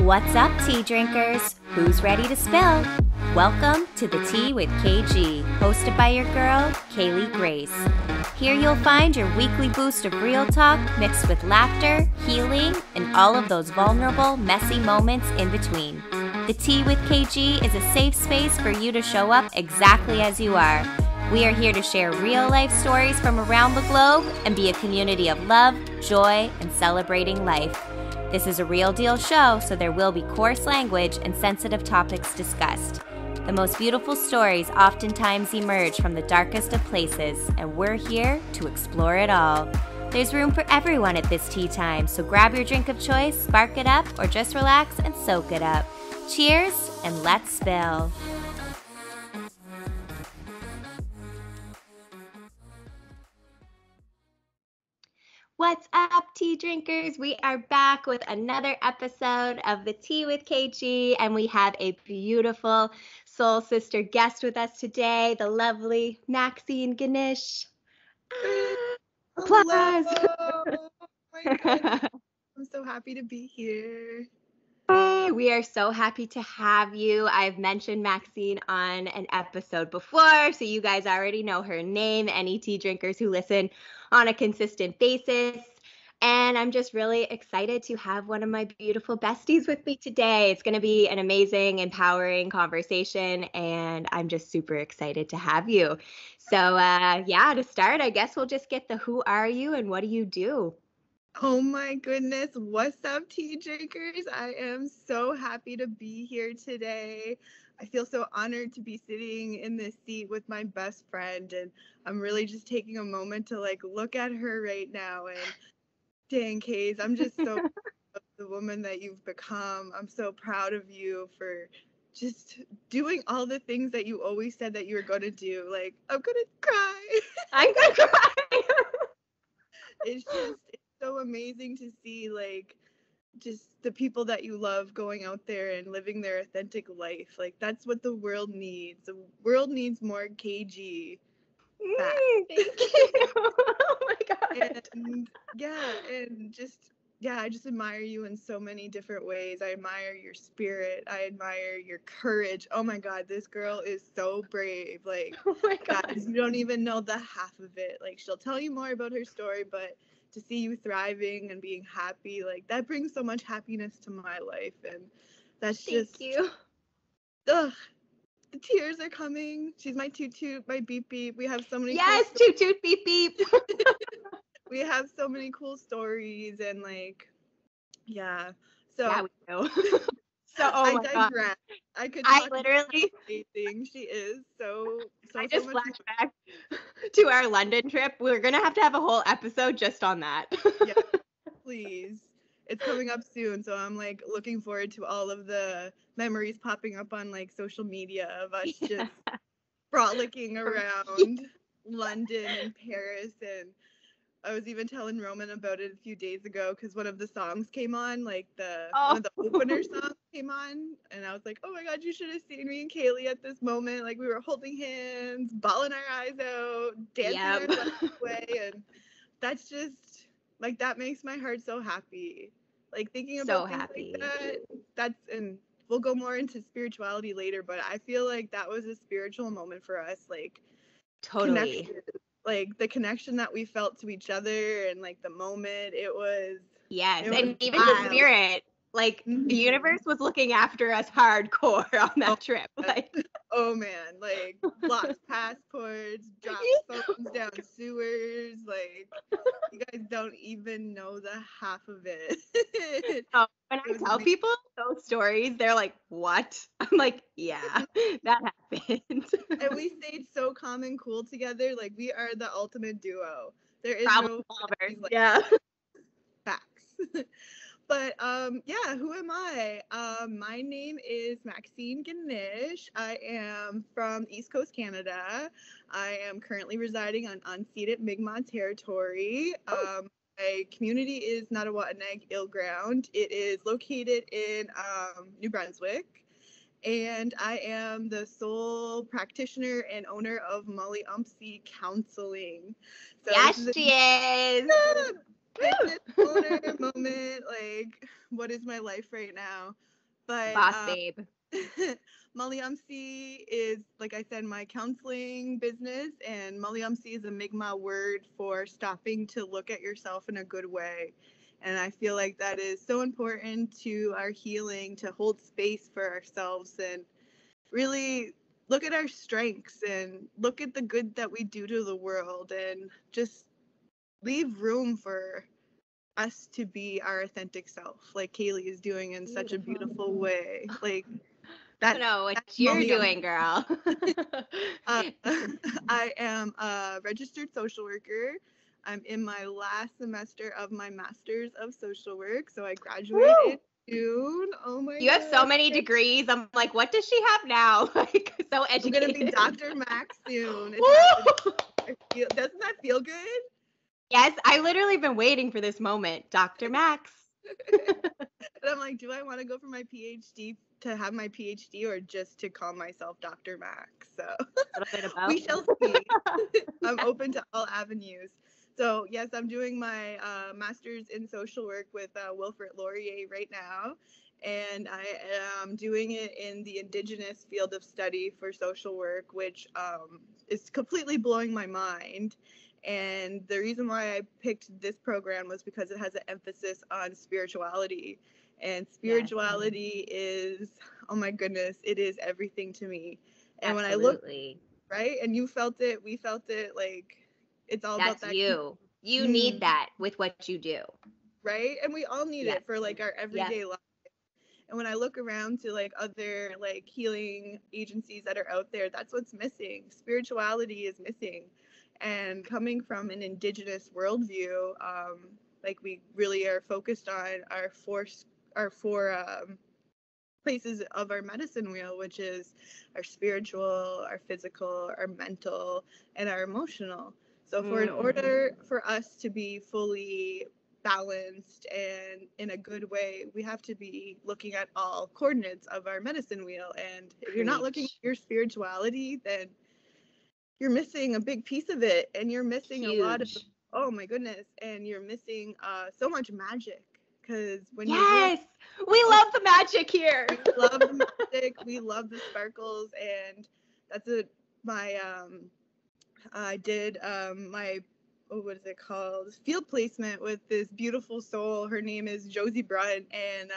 What's up, tea drinkers? Who's ready to spill? Welcome to The Tea with KG, hosted by your girl, Kaylee Grace. Here you'll find your weekly boost of real talk mixed with laughter, healing, and all of those vulnerable, messy moments in between. The Tea with KG is a safe space for you to show up exactly as you are. We are here to share real-life stories from around the globe and be a community of love, joy, and celebrating life. This is a real deal show, so there will be coarse language and sensitive topics discussed. The most beautiful stories oftentimes emerge from the darkest of places, and we're here to explore it all. There's room for everyone at this tea time, so grab your drink of choice, spark it up, or just relax and soak it up. Cheers, and let's spill. What's up, tea drinkers? We are back with another episode of The Tea with KG, and we have a beautiful soul sister guest with us today, the lovely Maxine Ginnish. Applause! Oh my goodness. I'm so happy to be here. We are so happy to have you. I've mentioned Maxine on an episode before, so you guys already know her name, any tea drinkers who listen on a consistent basis. And I'm just really excited to have one of my beautiful besties with me today. It's going to be an amazing, empowering conversation, and I'm just super excited to have you. So, to start, I guess we'll just get the who are you and what do you do? Oh my goodness. What's up, tea drinkers? I am so happy to be here today. I feel so honored to be sitting in this seat with my best friend, and I'm really just taking a moment to look at her right now. And dang, Kays, I'm just so proud of the woman that you've become. I'm so proud of you for just doing all the things that you always said that you were going to do. I'm going to cry. I'm going to cry. It's so amazing to see just the people that you love going out there and living their authentic life. That's what the world needs. The world needs more KG. Thank you. Oh my God. And I just admire you in so many different ways. I admire your spirit. I admire your courage. Oh my God, this girl is so brave. Oh my God. Guys, you don't even know the half of it. She'll tell you more about her story, but to see you thriving and being happy, that brings so much happiness to my life. And that's just, Thank you. Ugh, the tears are coming. She's my toot toot, my beep beep. We have so many. Yes, toot toot beep beep. We have so many cool stories and So yeah, we do. So I my digress. God. I could. I literally. Amazing. She is so. I just flashed back to our London trip. We're gonna have to have a whole episode just on that. Yeah, please. It's coming up soon, so I'm looking forward to all of the memories popping up on social media of us just frolicking around London and Paris. And I was even telling Roman about it a few days ago because one of the songs came on, one of the opener songs came on, and I was like, oh my God, you should have seen me and Kaylee at this moment. We were holding hands, bawling our eyes out, dancing our lives away, and that's just that makes my heart so happy. Thinking about things like that, and we'll go more into spirituality later, but I feel that was a spiritual moment for us, totally. The connection that we felt to each other and the moment, it was and even wild. the spirit, the universe was looking after us hardcore on that trip. Oh man, lost passports, dropped phones down sewers, you guys don't even know the half of it. When I tell people those stories, they're like, what? I'm like, yeah, that happened. And we stayed so calm and cool together. We are the ultimate duo. There is Problem no solvers. facts. But who am I? My name is Maxine Ginnish. I am from East Coast Canada. I am currently residing on unceded Mi'kmaq territory. My community is Nattawattaneg Ground. It is located in New Brunswick. And I am the sole practitioner and owner of Maliamsi Counselling. So yes, she is. Business owner moment. What is my life right now? But Boss babe. Maliamsi is, like I said, my counseling business, and Maliamsi is a Mi'kmaq word for stopping to look at yourself in a good way. And I feel like that is so important to our healing, to hold space for ourselves and really look at our strengths and look at the good that we do to the world and just leave room for us to be our authentic self, like Kaylee is doing in such a beautiful way. Like I that. don't know what That's you're Molly. doing, girl. Uh, I am a registered social worker. I'm in my last semester of my master's of social work, so I graduate Woo! in June. Oh my You have so god! many degrees. I'm like, what does she have now? Like, so I'm gonna be educated. Dr. Max soon. It's Woo! happening. Doesn't that feel good? Yes, I literally been waiting for this moment, Dr. Max. And I'm like, do I want to go for my PhD to have my PhD or just to call myself Dr. Max? So A little bit of we both. shall see. I'm open to all avenues. So yes, I'm doing my master's in social work with Wilfrid Laurier right now. And I am doing it in the Indigenous field of study for social work, which is completely blowing my mind. And the reason why I picked this program was because it has an emphasis on spirituality. And spirituality is, oh my goodness, it is everything to me. And when I look, Absolutely. right, and you felt it, we felt it, like it's all about That's that. you. You Mm, need that with what you do. right? And we all need Yes. it for like our Yep. everyday life. And when I look around to like other like healing agencies that are out there, that's what's missing. Spirituality is missing. And coming from an indigenous worldview, like we really are focused on our four places of our medicine wheel, which is our spiritual, our physical, our mental, and our emotional. So for in order for us to be fully balanced and in a good way, we have to be looking at all coordinates of our medicine wheel. And if you're not looking at your spirituality, then you're missing a big piece of it, and you're missing a lot of, oh my goodness, and you're missing so much magic, because when you're really, we love the magic here. we love the magic, we love the sparkles, and that's my I did my, what is it called, field placement with this beautiful soul. Her name is Josie Brunt, and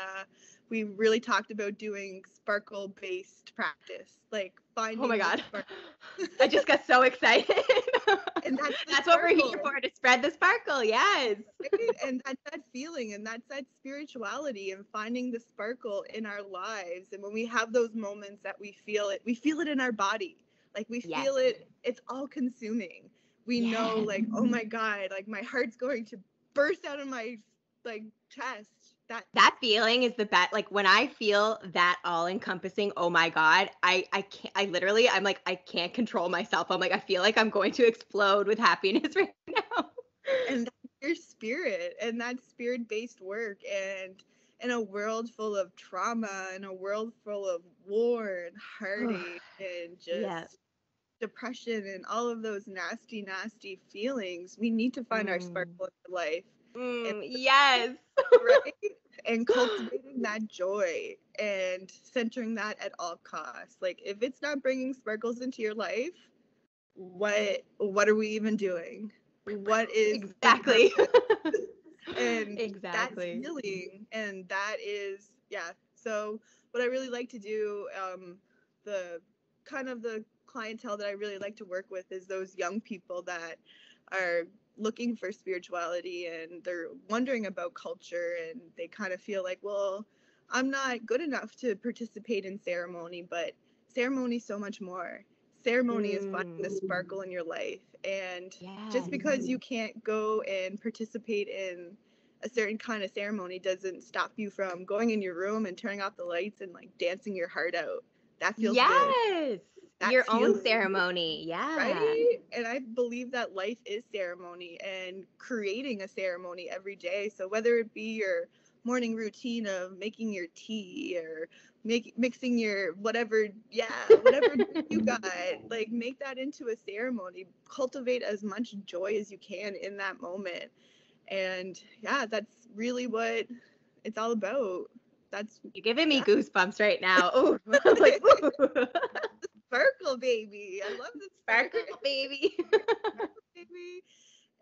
we really talked about doing sparkle based practice, like finding. Oh my god, I just got so excited. And that's what we're here for, to spread the sparkle. Yes. Right? And that's that feeling, and that's that spirituality, and finding the sparkle in our lives. And when we have those moments that we feel it in our body, like we feel it, it's all consuming. We know, like, oh my god, like my heart's going to burst out of my like chest. That feeling is the best. Like when I feel that all encompassing, oh my god, I can't, I'm like, I can't control myself. I'm like, I feel like I'm going to explode with happiness right now. And that's your spirit, and that's spirit-based work. And in a world full of trauma, in a world full of war and heartache and just depression and all of those nasty, nasty feelings, we need to find our sparkle in life. Yes. Right? And cultivating that joy and centering that at all costs. Like, if it's not bringing sparkles into your life, what are we even doing? What is exactly? And exactly. that's healing, and that is, so what I really like to do, the kind of the clientele that I really like to work with is those young people that are looking for spirituality, and they're wondering about culture, and they kind of feel like, well, I'm not good enough to participate in ceremony, but ceremony is so much more. Ceremony is finding the sparkle in your life. And just because you can't go and participate in a certain kind of ceremony doesn't stop you from going in your room and turning off the lights and like dancing your heart out. That feels good. That's your own healing, ceremony. right? And I believe that life is ceremony, and creating a ceremony every day. So whether it be your morning routine of making your tea or mixing your whatever you got, like make that into a ceremony. Cultivate as much joy as you can in that moment. And that's really what it's all about. That's You're giving me yeah. goosebumps right now. Ooh. I'm like, ooh. Sparkle baby. I love the Sparkle, sparkle. baby. Sparkle baby.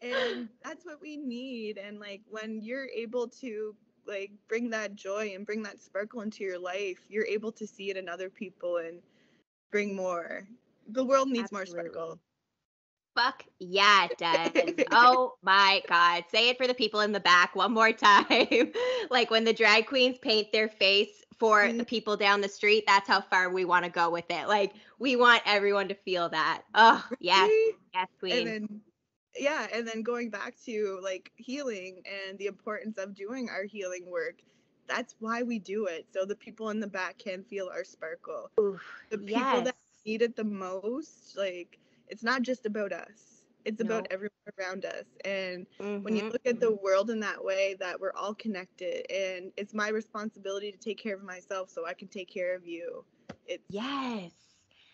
And that's what we need. And like when you're able to like bring that joy and bring that sparkle into your life, you're able to see it in other people and bring more. The world needs more Absolutely. sparkle. Fuck yeah, it does. Oh my God. Say it for the people in the back one more time. Like when the drag queens paint their face for the people down the street, that's how far we want to go with it. Like we want everyone to feel that. Oh, yes. Right? Yes, And queen. then yeah, and then going back to like healing and the importance of doing our healing work. That's why we do it. So the people in the back can feel our sparkle. Oof, The people yes. that need it the most, like it's not just about us. It's about No. everyone around us. And when you Mm-hmm. look at the world in that way, that we're all connected and it's my responsibility to take care of myself so I can take care of you. It's Yes.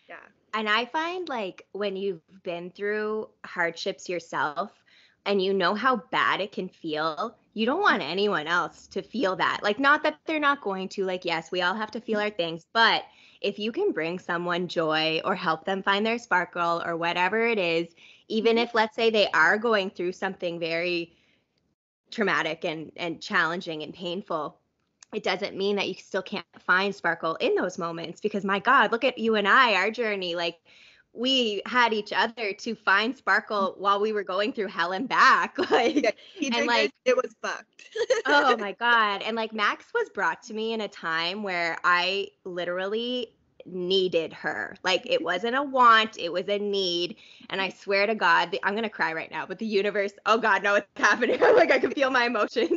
yeah. And I find like when you've been through hardships yourself and you know how bad it can feel, you don't want anyone else to feel that. Like, not that they're not going to, like, yes, we all have to feel our things, but if you can bring someone joy or help them find their sparkle or whatever it is, even if, let's say, they are going through something very traumatic and challenging and painful, it doesn't mean that you still can't find sparkle in those moments because my God, look at you and I, our journey. Like we had each other to find sparkle while we were going through hell and back. Yeah, Like, he and triggered, like, it was fucked. oh my God. And like Max was brought to me in a time where I literally needed her. Like it wasn't a want, it was a need. And I swear to God, I'm going to cry right now, but the universe, oh God, no, it's happening. Like I can feel my emotions.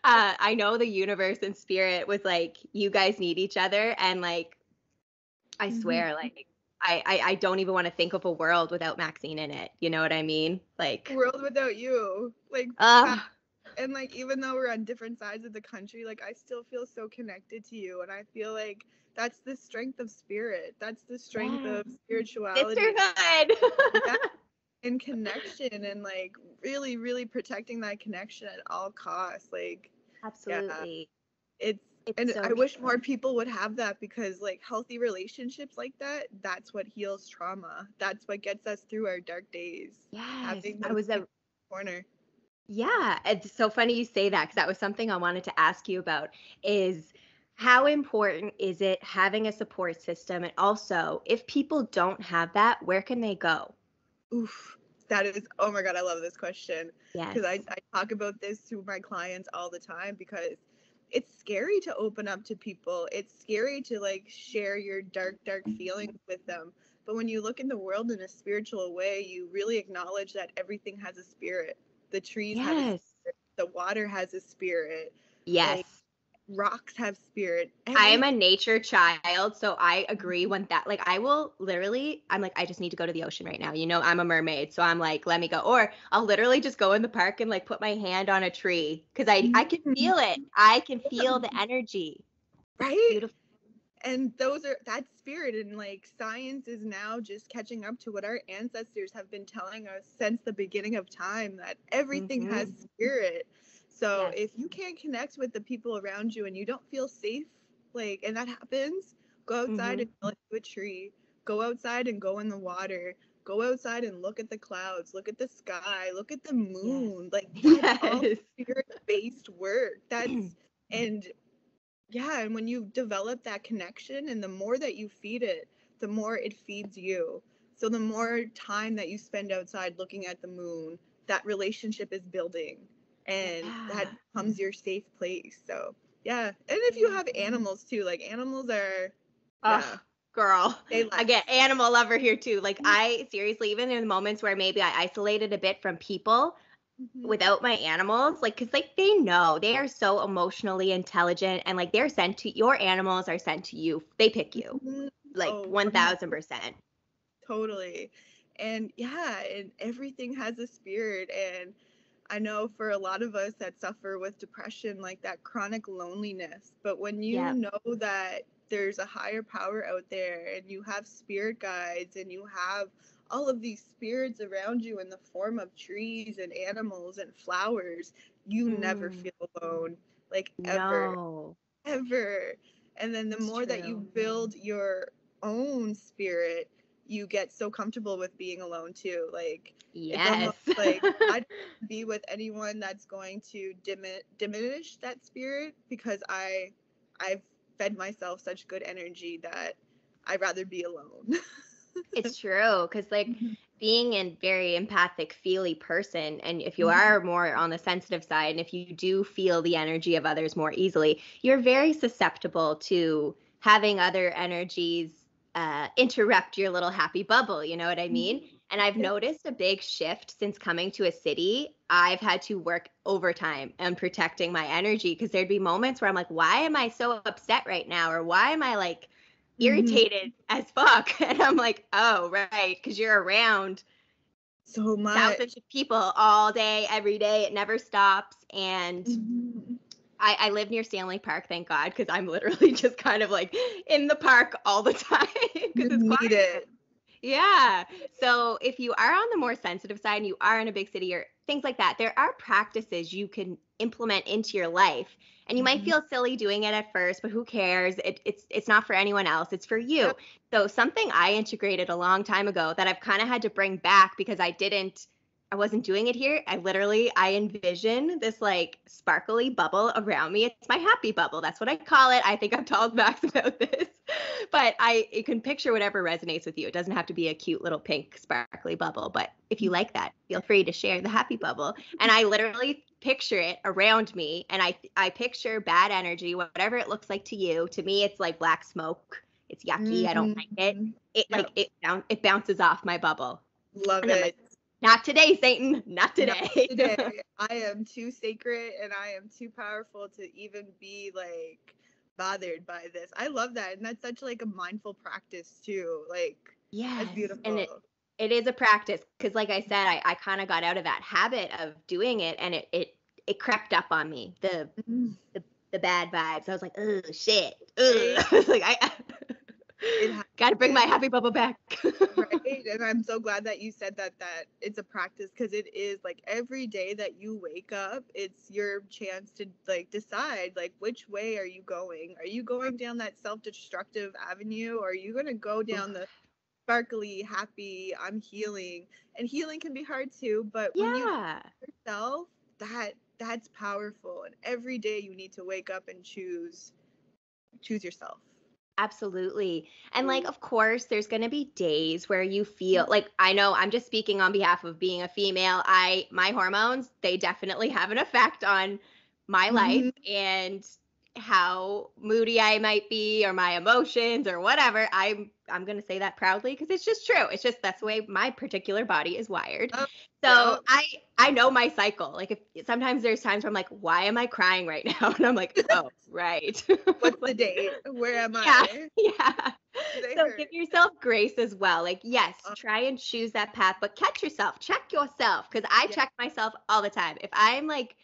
I know the universe and spirit was like, you guys need each other. And like, I Mhm. swear, like, I don't even want to think of a world without Maxine in it. You know what I mean? Like, World without you. Like uh, and like even though we're on different sides of the country, like I still feel so connected to you and I feel like that's the strength of spirit. That's the strength yeah, of spirituality. sisterhood. Yeah, and connection and like really really protecting that connection at all costs. Like yeah, Absolutely. it's It's and so I wish true. more people would have that because like healthy relationships like that, that's what heals trauma. That's what gets us through our dark days. Yes. Having I those was a people in the corner. Yeah, it's so funny you say that because that was something I wanted to ask you about is how important is it having a support system? And also, if people don't have that, where can they go? Oof, that is, oh my God, I love this question. Yes. Because I talk about this to my clients all the time because it's scary to open up to people. It's scary to like share your dark, dark feelings with them. But when you look in the world in a spiritual way, you really acknowledge that everything has a spirit. The trees have a Yes. spirit, the water has a spirit, like Yes. rocks have spirit. I am a Everything. nature child, so I agree when that like I will literally I'm like I just need to go to the ocean right now. You know, I'm a mermaid, so I'm like let me go. Or I'll literally just go in the park and like put my hand on a tree cuz I can Mhm. feel it. I can feel the energy. It's Right? beautiful. And those are that's spirit and like science is now just catching up to what our ancestors have been telling us since the beginning of time that everything has Mhm. spirit. So Yes. if you can't connect with the people around you and you don't feel safe, like and that happens, go outside Mhm. and yell into a tree, go outside and go in the water, go outside and look at the clouds, look at the sky, look at the Yes. moon. Like that's all Yes. spirit based work. That's and yeah, and when you develop that connection and the more that you feed it, the more it feeds you. So the more time that you spend outside looking at the moon, that relationship is building and that Yeah. becomes your safe place. So yeah. And if you have animals too, like animals are Oh, yeah, girl. they I get less. animal lover here too. Like I seriously, even in moments where maybe I isolated a bit from people Hmm. without my animals, like, cause like they know they are so emotionally intelligent and like they're sent to your animals are sent to you. They pick you Hmm. like Oh, 1000%. totally. And yeah, and everything has a spirit. And I know for a lot of us that suffer with depression, like that chronic loneliness. But when you Yep. know that there's a higher power out there and you have spirit guides and you have all of these spirits around you in the form of trees and animals and flowers, you never Mm, feel alone, like ever. no. ever. And then the more that you build your own spirit, you get so comfortable with being alone too. Like, it's almost like I'd be with anyone that's going to diminish that spirit, because I've fed myself such good energy that I'd rather be alone. It's true, because like being a very empathic, feely person, and if you are more on the sensitive side, and if you do feel the energy of others more easily, you're very susceptible to having other energies interrupt your little happy bubble. You know what I mean? And I've noticed a big shift since coming to a city. I've had to work overtime on protecting my energy, because there'd be moments where I'm like, why am I so upset right now? Or why am I like irritated as fuck? And I'm like, oh, right, because you're around so much thousands of people all day, every day. It never stops. And I live near Stanley Park, thank God, because I'm literally just kind of like in the park all the time because it's quiet. it. Yeah. So if you are on the more sensitive side and you are in a big city or things like that, there are practices you can implement into your life. And you might feel silly doing it at first, but who cares? It's not for anyone else. It's for you. Yep. So something I integrated a long time ago that I've kind of had to bring back because I wasn't doing it here. I envision this like sparkly bubble around me. It's my happy bubble. That's what I call it. I think I've told Max about this, but you can picture whatever resonates with you. It doesn't have to be a cute little pink sparkly bubble, but if you like that, feel free to share the happy bubble. And I literally picture it around me, and I picture bad energy, whatever it looks like to you. To me, it's like black smoke. It's yucky. I don't like it. It bounces off my bubble. Love and it. I'm like, not today, Satan. Not today. Not today. I am too sacred and I am too powerful to even be like bothered by this. I love that. And that's such like a mindful practice too. Like, Yes. that's beautiful. And it is a practice, because like I said, I kind of got out of that habit of doing it, and it crept up on me. The bad vibes. I was like, oh shit. I was like, got to bring my happy bubble back. Right. And I'm so glad that you said that it's a practice, because it is like every day that you wake up, it's your chance to like decide like which way are you going? Are you going down that self-destructive avenue, or are you going to go down the sparkly, happy, I'm healing? And healing can be hard too, but when you yourself, that's powerful. And every day you need to wake up and choose yourself. Absolutely. And like, of course, there's going to be days where you feel like, I know I'm just speaking on behalf of being a female. My hormones, they definitely have an effect on my life and how moody I might be, or my emotions, or whatever. I'm going to say that proudly, because it's just true. It's just that's the way my particular body is wired. So I know my cycle. Like, if sometimes there's times where I'm like, why am I crying right now? And I'm like, oh, right. What's the date? Where am I? Yeah. So give yourself grace as well. Like, yes, try and choose that path, but catch yourself, check yourself. Because I check myself all the time. If I'm like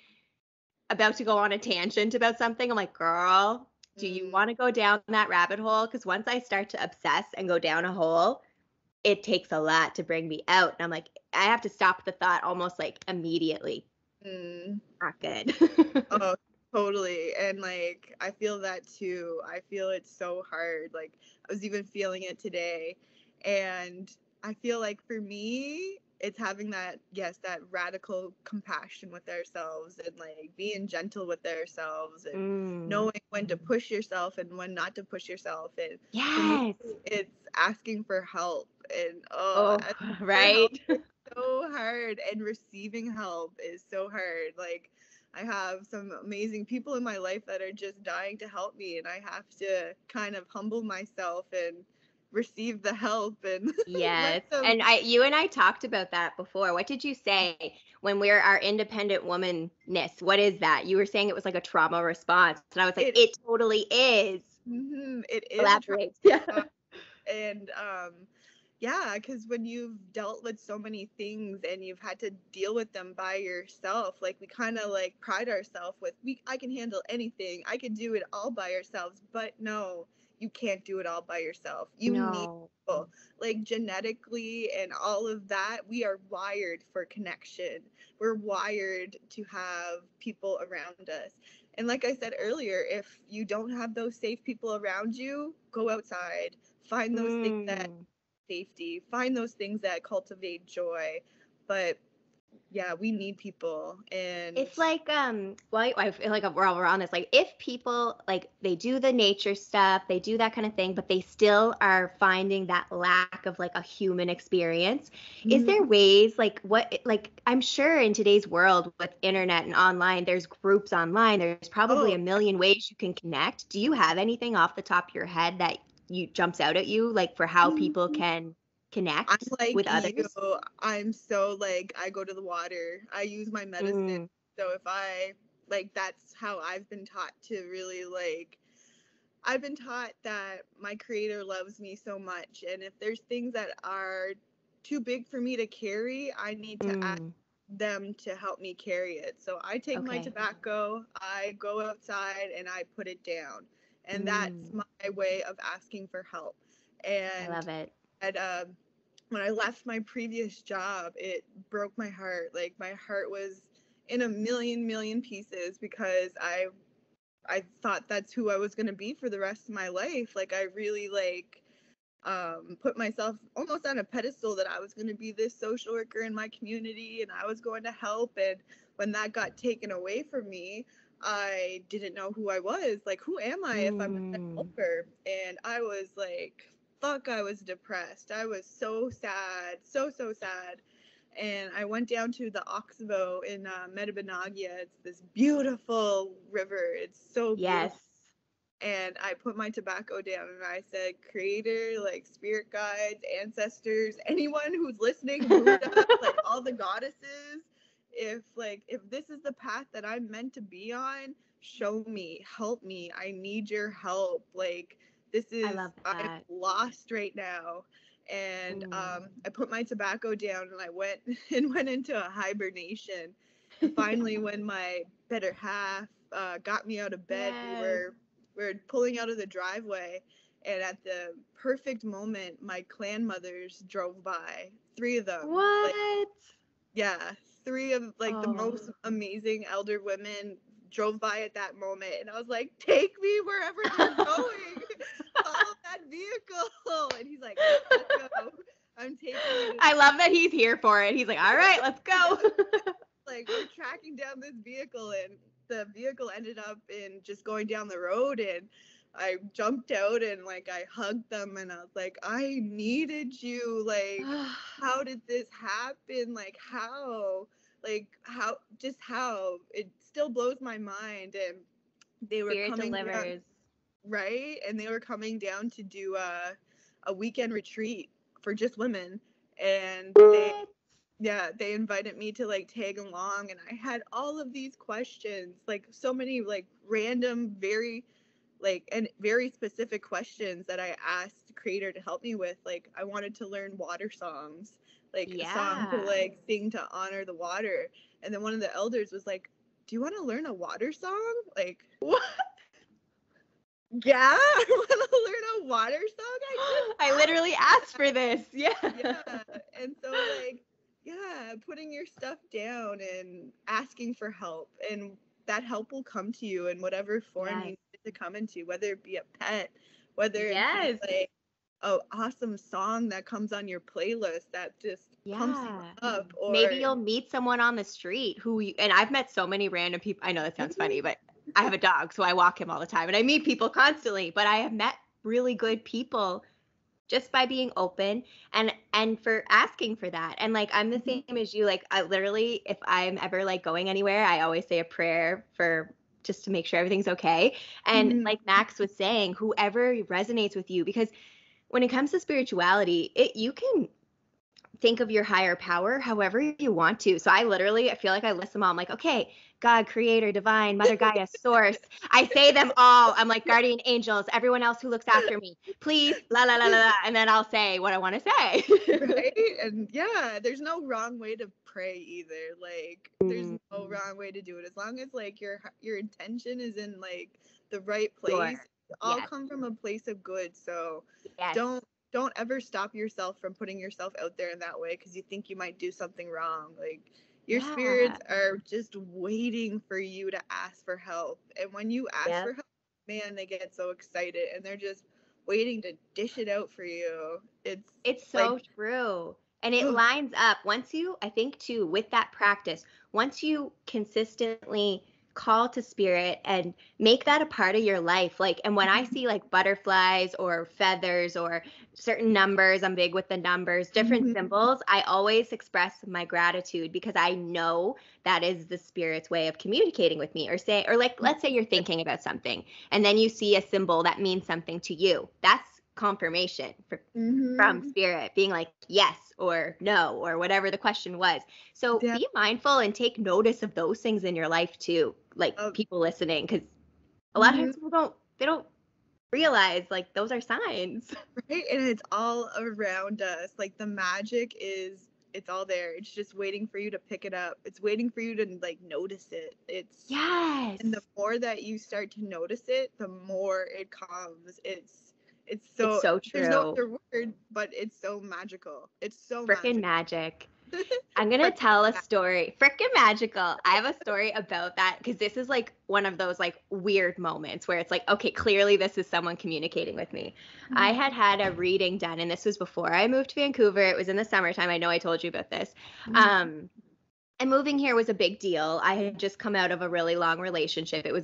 about to go on a tangent about something, I'm like, girl, do you want to go down that rabbit hole? Because once I start to obsess and go down a hole, it takes a lot to bring me out. And I'm like, I have to stop the thought almost like immediately. Not good. Oh, totally. And like, I feel that too. I feel it so hard. Like, I was even feeling it today. And I feel like for me, it's having that radical compassion with ourselves, and like being gentle with ourselves, and knowing when to push yourself and when not to push yourself. And for me, it's asking for help. And right. It's so hard, and receiving help is so hard. Like, I have some amazing people in my life that are just dying to help me, and I have to kind of humble myself and receive the help. And yes. And you and I talked about that before. What did you say when we're our independent womanness? What is that? You were saying it was like a trauma response, and I was like, it totally is. It is. Elaborate. And yeah, because when you've dealt with so many things and you've had to deal with them by yourself, like, we kind of like pride ourselves with, I can handle anything, I can do it all by ourselves. But no, you can't do it all by yourself. You need people. Like, genetically and all of that, we are wired for connection. We're wired to have people around us. And like I said earlier, if you don't have those safe people around you, go outside, find those things that safety, find those things that cultivate joy. But yeah, we need people. And It's like, well, I feel like we're on this. Like, if people, like, they do the nature stuff, they do that kind of thing, but they still are finding that lack of, like, a human experience. Is there ways, like, I'm sure in today's world with internet and online, there's groups online, there's probably a million ways you can connect. Do you have anything off the top of your head that jumps out at you, like, for how people can I'm connect like with you. others? I'm so like, I go to the water. I use my medicine. So if I like, that's how I've been taught to really like, I've been taught that my creator loves me so much. And if there's things that are too big for me to carry, I need to ask them to help me carry it. So I take my tobacco, I go outside and I put it down. And that's my way of asking for help. And I love it. at, when I left my previous job, it broke my heart. Like my heart was in a million pieces because I thought that's who I was going to be for the rest of my life. Like I really like put myself almost on a pedestal that I was going to be this social worker in my community and I was going to help. And when that got taken away from me, I didn't know who I was. Like, who am I if I'm not a helper? And I was like, fuck, I was depressed. I was so sad, so sad. And I went down to the Oxbow in Metabonagia. It's this beautiful river. It's so beautiful. And I put my tobacco down and I said, creator, like spirit guides, ancestors, anyone who's listening, Buddha, like all the goddesses, if this is the path that I'm meant to be on, show me, help me. I need your help. Like this is, I'm lost right now. And I put my tobacco down and I went into a hibernation. And finally, when my better half got me out of bed, we were pulling out of the driveway, and at the perfect moment, my clan mothers drove by. 3 of them. What? Like, yeah, 3 of like the most amazing elder women drove by at that moment, and I was like, "Take me wherever you're going. Follow that vehicle." And he's like, "Let's go. I'm taking you." I love that he's here for it. He's like, "All right, let's go." Like we're tracking down this vehicle, and the vehicle ended up in just going down the road, and I jumped out and like I hugged them and I was like, I needed you. Like, how did this happen? Like how it still blows my mind. And they were Spirit coming delivers. down, right? And they were coming down to do a weekend retreat for just women, and they invited me to like tag along, and I had all of these questions, like so many like random, very specific questions that I asked the creator to help me with. Like I wanted to learn water songs, like a song to like sing to honor the water. And then one of the elders was like, "Do you want to learn a water song?" Like, what? Yeah, I want to learn a water song. I literally asked for this. Yeah. And so like, putting your stuff down and asking for help, and that help will come to you in whatever form you need it to come into, whether it be a pet, whether it be like an awesome song that comes on your playlist that just pumps you up, or maybe you'll meet someone on the street and I've met so many random people. I know that sounds funny, but I have a dog, so I walk him all the time, and I meet people constantly, but I have met really good people just by being open and for asking for that. And like, I'm the same as you. Like, I literally, if I'm ever like going anywhere, I always say a prayer for just to make sure everything's okay. And like Max was saying, whoever resonates with you, because when it comes to spirituality, you can think of your higher power however you want to. So I feel like I list them all. I'm like, okay, God, creator, divine, mother, Gaia, source. I say them all. I'm like, guardian angels, everyone else who looks after me, please, la, la, la, la, la. And then I'll say what I want to say. Right? And there's no wrong way to pray either. Like, there's no wrong way to do it. As long as like your intention is in like the right place, all come from a place of good. So don't ever stop yourself from putting yourself out there in that way because you think you might do something wrong. Like, Your Yeah. spirits are just waiting for you to ask for help. And when you ask Yep. for help, man, they get so excited and they're just waiting to dish it out for you. It's It's like, so true. And it oh, lines up once you, I think too, with that practice, once you consistently call to spirit and make that a part of your life. Like, and when I see like butterflies or feathers or certain numbers, I'm big with the numbers, different mhm. symbols, I always express my gratitude because I know that is the spirit's way of communicating with me or say, or like, let's say you're thinking about something and then you see a symbol that means something to you. That's confirmation from Mhm. spirit being like yes or no or whatever the question was. So Yeah. be mindful and take notice of those things in your life too, like Oh, people listening, because a lot of mhm. times people don't realize like those are signs. Right? And it's all around us. Like the magic is, it's all there. It's just waiting for you to pick it up. It's waiting for you to like notice it. Yes, And the more that you start to notice it, the more it comes. It's it's so, so there's no true. other word, but it's so magical. It's so Freaking magical. magic. I'm gonna tell a story. Freaking magical. I have a story about that because this is like one of those like weird moments where it's like, okay, clearly this is someone communicating with me. I had had a reading done, and this was before I moved to Vancouver. It was in the summertime. I know I told you about this. Um, and moving here was a big deal. I had just come out of a really long relationship. It was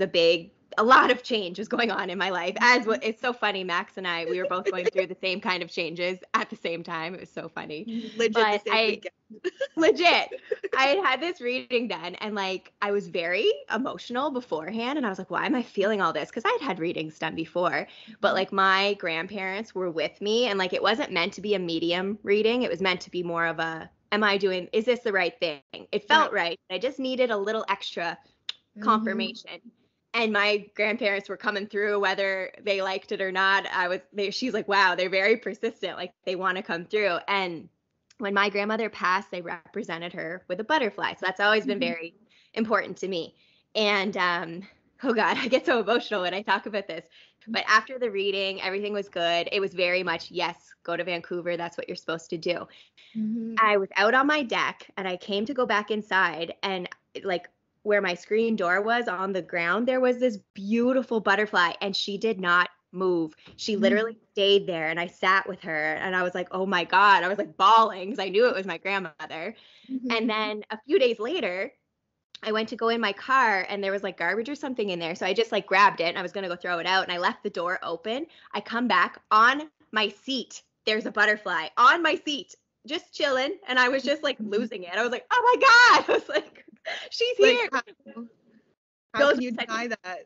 a lot of change was going on in my life. As what it's so funny, Max and I, we were both going through the same kind of changes at the same time. It was so funny. Legit the But same I weekend. legit, I had this reading done and like I was very emotional beforehand and I was like, why am I feeling all this? Because I had readings done before, but like my grandparents were with me and like it wasn't meant to be a medium reading. It was meant to be more of a, is this the right thing? It Yeah. felt right. I just needed a little extra Hmm. confirmation. And my grandparents were coming through whether they liked it or not. She's like, wow, they're very persistent. Like they want to come through. And when my grandmother passed, they represented her with a butterfly. So that's always been very important to me. And oh God, I get so emotional when I talk about this. But after the reading, everything was good. It was very much, yes, go to Vancouver. That's what you're supposed to do. Hmm. I was out on my deck and I came to go back inside and like where my screen door was on the ground, there was this beautiful butterfly and she did not move. She literally stayed there and I sat with her and I was like, oh my God. I was like bawling because I knew it was my grandmother. And then a few days later, I went to go in my car and there was like garbage or something in there. So I just like grabbed it and I was going to go throw it out and I left the door open. I come back on my seat. There's a butterfly on my seat, just chilling. And I was just like losing it. I was like, oh my God. I was like, she's Like here. how Those can you were such deny that?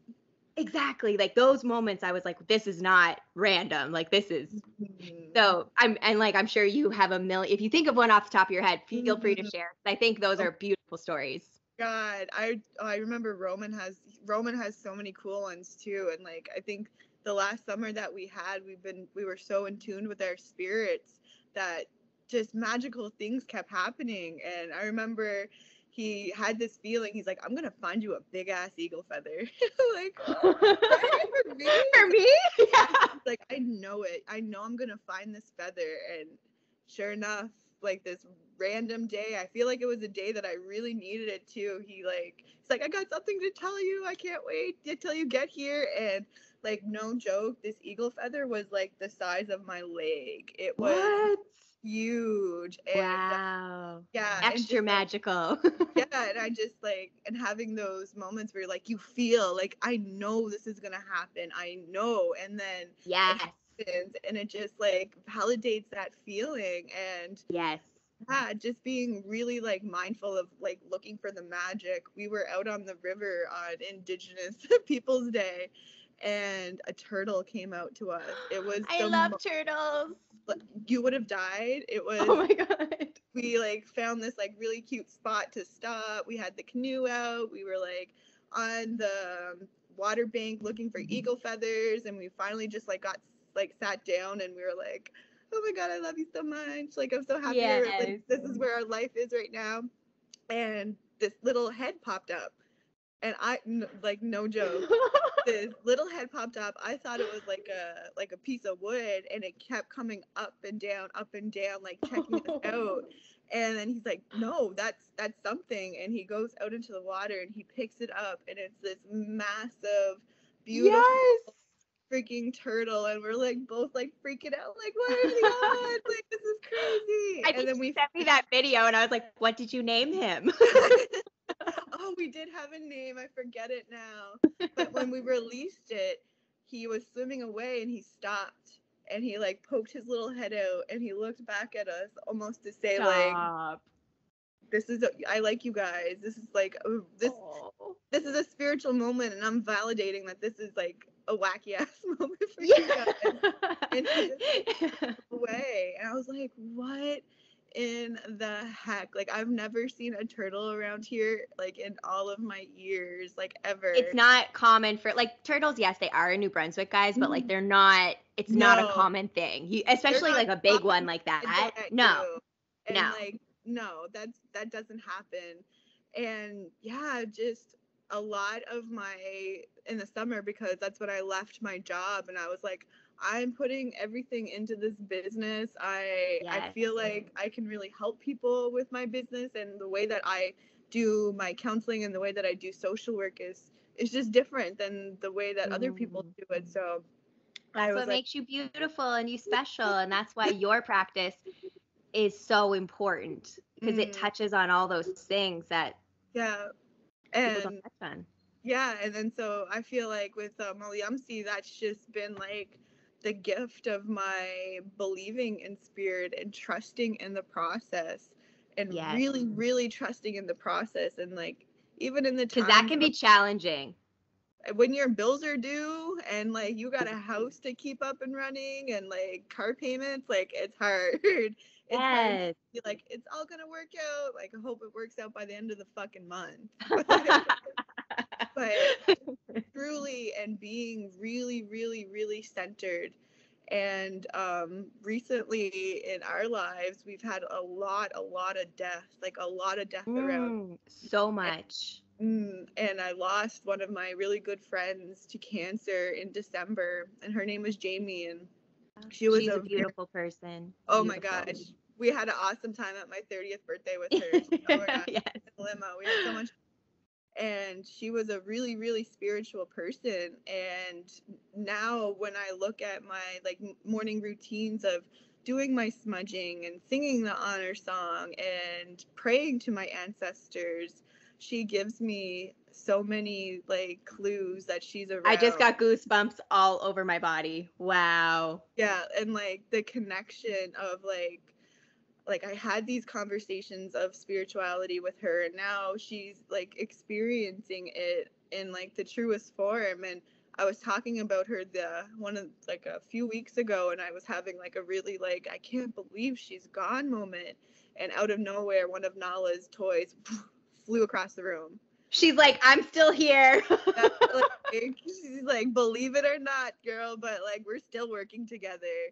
exactly like those moments I was like, this is not random. Like this is Mhm. so I'm sure you have a million. If you think of one off the top of your head, feel free to Mhm. share. I think those Oh are beautiful stories. God, I remember Roman has so many cool ones too, and like I think the last summer that we had, we were so in tune with our spirits that just magical things kept happening. And I remember he had this feeling. He's like, "I'm gonna find you a big ass eagle feather." Like, oh, right for me. For me? Yeah, Yeah. he's like, I know it. I know I'm gonna find this feather. And sure enough, like this random day, I feel like it was a day that I really needed it too. He's like, I got something to tell you. I can't wait till you get here. And like, no joke, this eagle feather was like the size of my leg. It was What? huge. And Wow. yeah, and Extra just like, magical. yeah, and I just like, and having those moments where like you feel like, I know this is gonna happen, I know, and then it Yes. happens, and it just like validates that feeling. And Yes. yeah, just being really like mindful of like looking for the magic. We were out on the river on Indigenous Peoples Day, and a turtle came out to us. It was I love turtles. you would have died. It Oh was my God. we like found this like really cute spot to stop. We had the canoe out. We were like on the water bank looking for eagle feathers, and we finally just like got like sat down, and we were like, "Oh my God, I love you so much! Like I'm so happy. Like Yes. this is where our life is right now." And this little head popped up, and like no joke, this little head popped up. I thought it was like a piece of wood, and it kept coming up and down, like checking us out. And then he's like, no, that's something. And he goes out into the water and he picks it up, and it's this massive, beautiful Yes. freaking turtle. And we're like both like freaking out, like, what are the odds? Like, this is crazy. I And think then you we sent me that video, and I was like, what did you name him? oh, we did have a name. I forget it now. But when we released it, he was swimming away and he stopped and he like poked his little head out and he looked back at us almost to say like, Stop. I like you guys. This is like this is a spiritual moment, and I'm validating that this is like a wacky ass moment for you guys. And he just went away, and I was like, what in the heck? Like, I've never seen a turtle around here like in all of my years, like ever. It's not common for like turtles. Yes, they are in New Brunswick, guys, but like they're not. It's not a common thing. Especially like a big one like that. No, and no. like no, that doesn't happen. And yeah, just a lot of my in the summer, because that's when I left my job, and I was like, I'm putting everything into this business. I feel like I can really help people with my business, and the way that I do my counseling and the way that I do social work is just different than the way that other people do it. So that's what makes you beautiful and you special, and that's why your practice is so important, because it touches on all those things that people don't touch on. Yeah, and then so I feel like with Maliamsi, that's just been like the gift of my believing in spirit and trusting in the process, and really, really trusting in the process, and like even in the times, because that can be challenging when your bills are due and like you got a house to keep up and running and like car payments, like it's hard. It's hard to be like, it's all gonna work out. Like, I hope it works out by the end of the fucking month. But truly, and being really, really, really centered. And recently in our lives, we've had a lot of death, like a lot of death around. So much. And I lost one of my really good friends to cancer in December, and her name was Jamie, and she's a beautiful person. Oh my gosh. We had an awesome time at my 30th birthday with her. Oh my gosh. In the limo. We had so much. And she was a really, really spiritual person. And now when I look at my like morning routines of doing my smudging and singing the honor song and praying to my ancestors, she gives me so many like clues that she's around. I just got goosebumps all over my body. Wow. Yeah, and like the connection of like I had these conversations of spirituality with her, and now she's like experiencing it in like the truest form. And I was talking about her like a few weeks ago, and I was having like a really like, I can't believe she's gone moment. And out of nowhere, one of Nala's toys flew across the room. She's like, I'm still here. She's like, believe it or not, girl, but like we're still working together.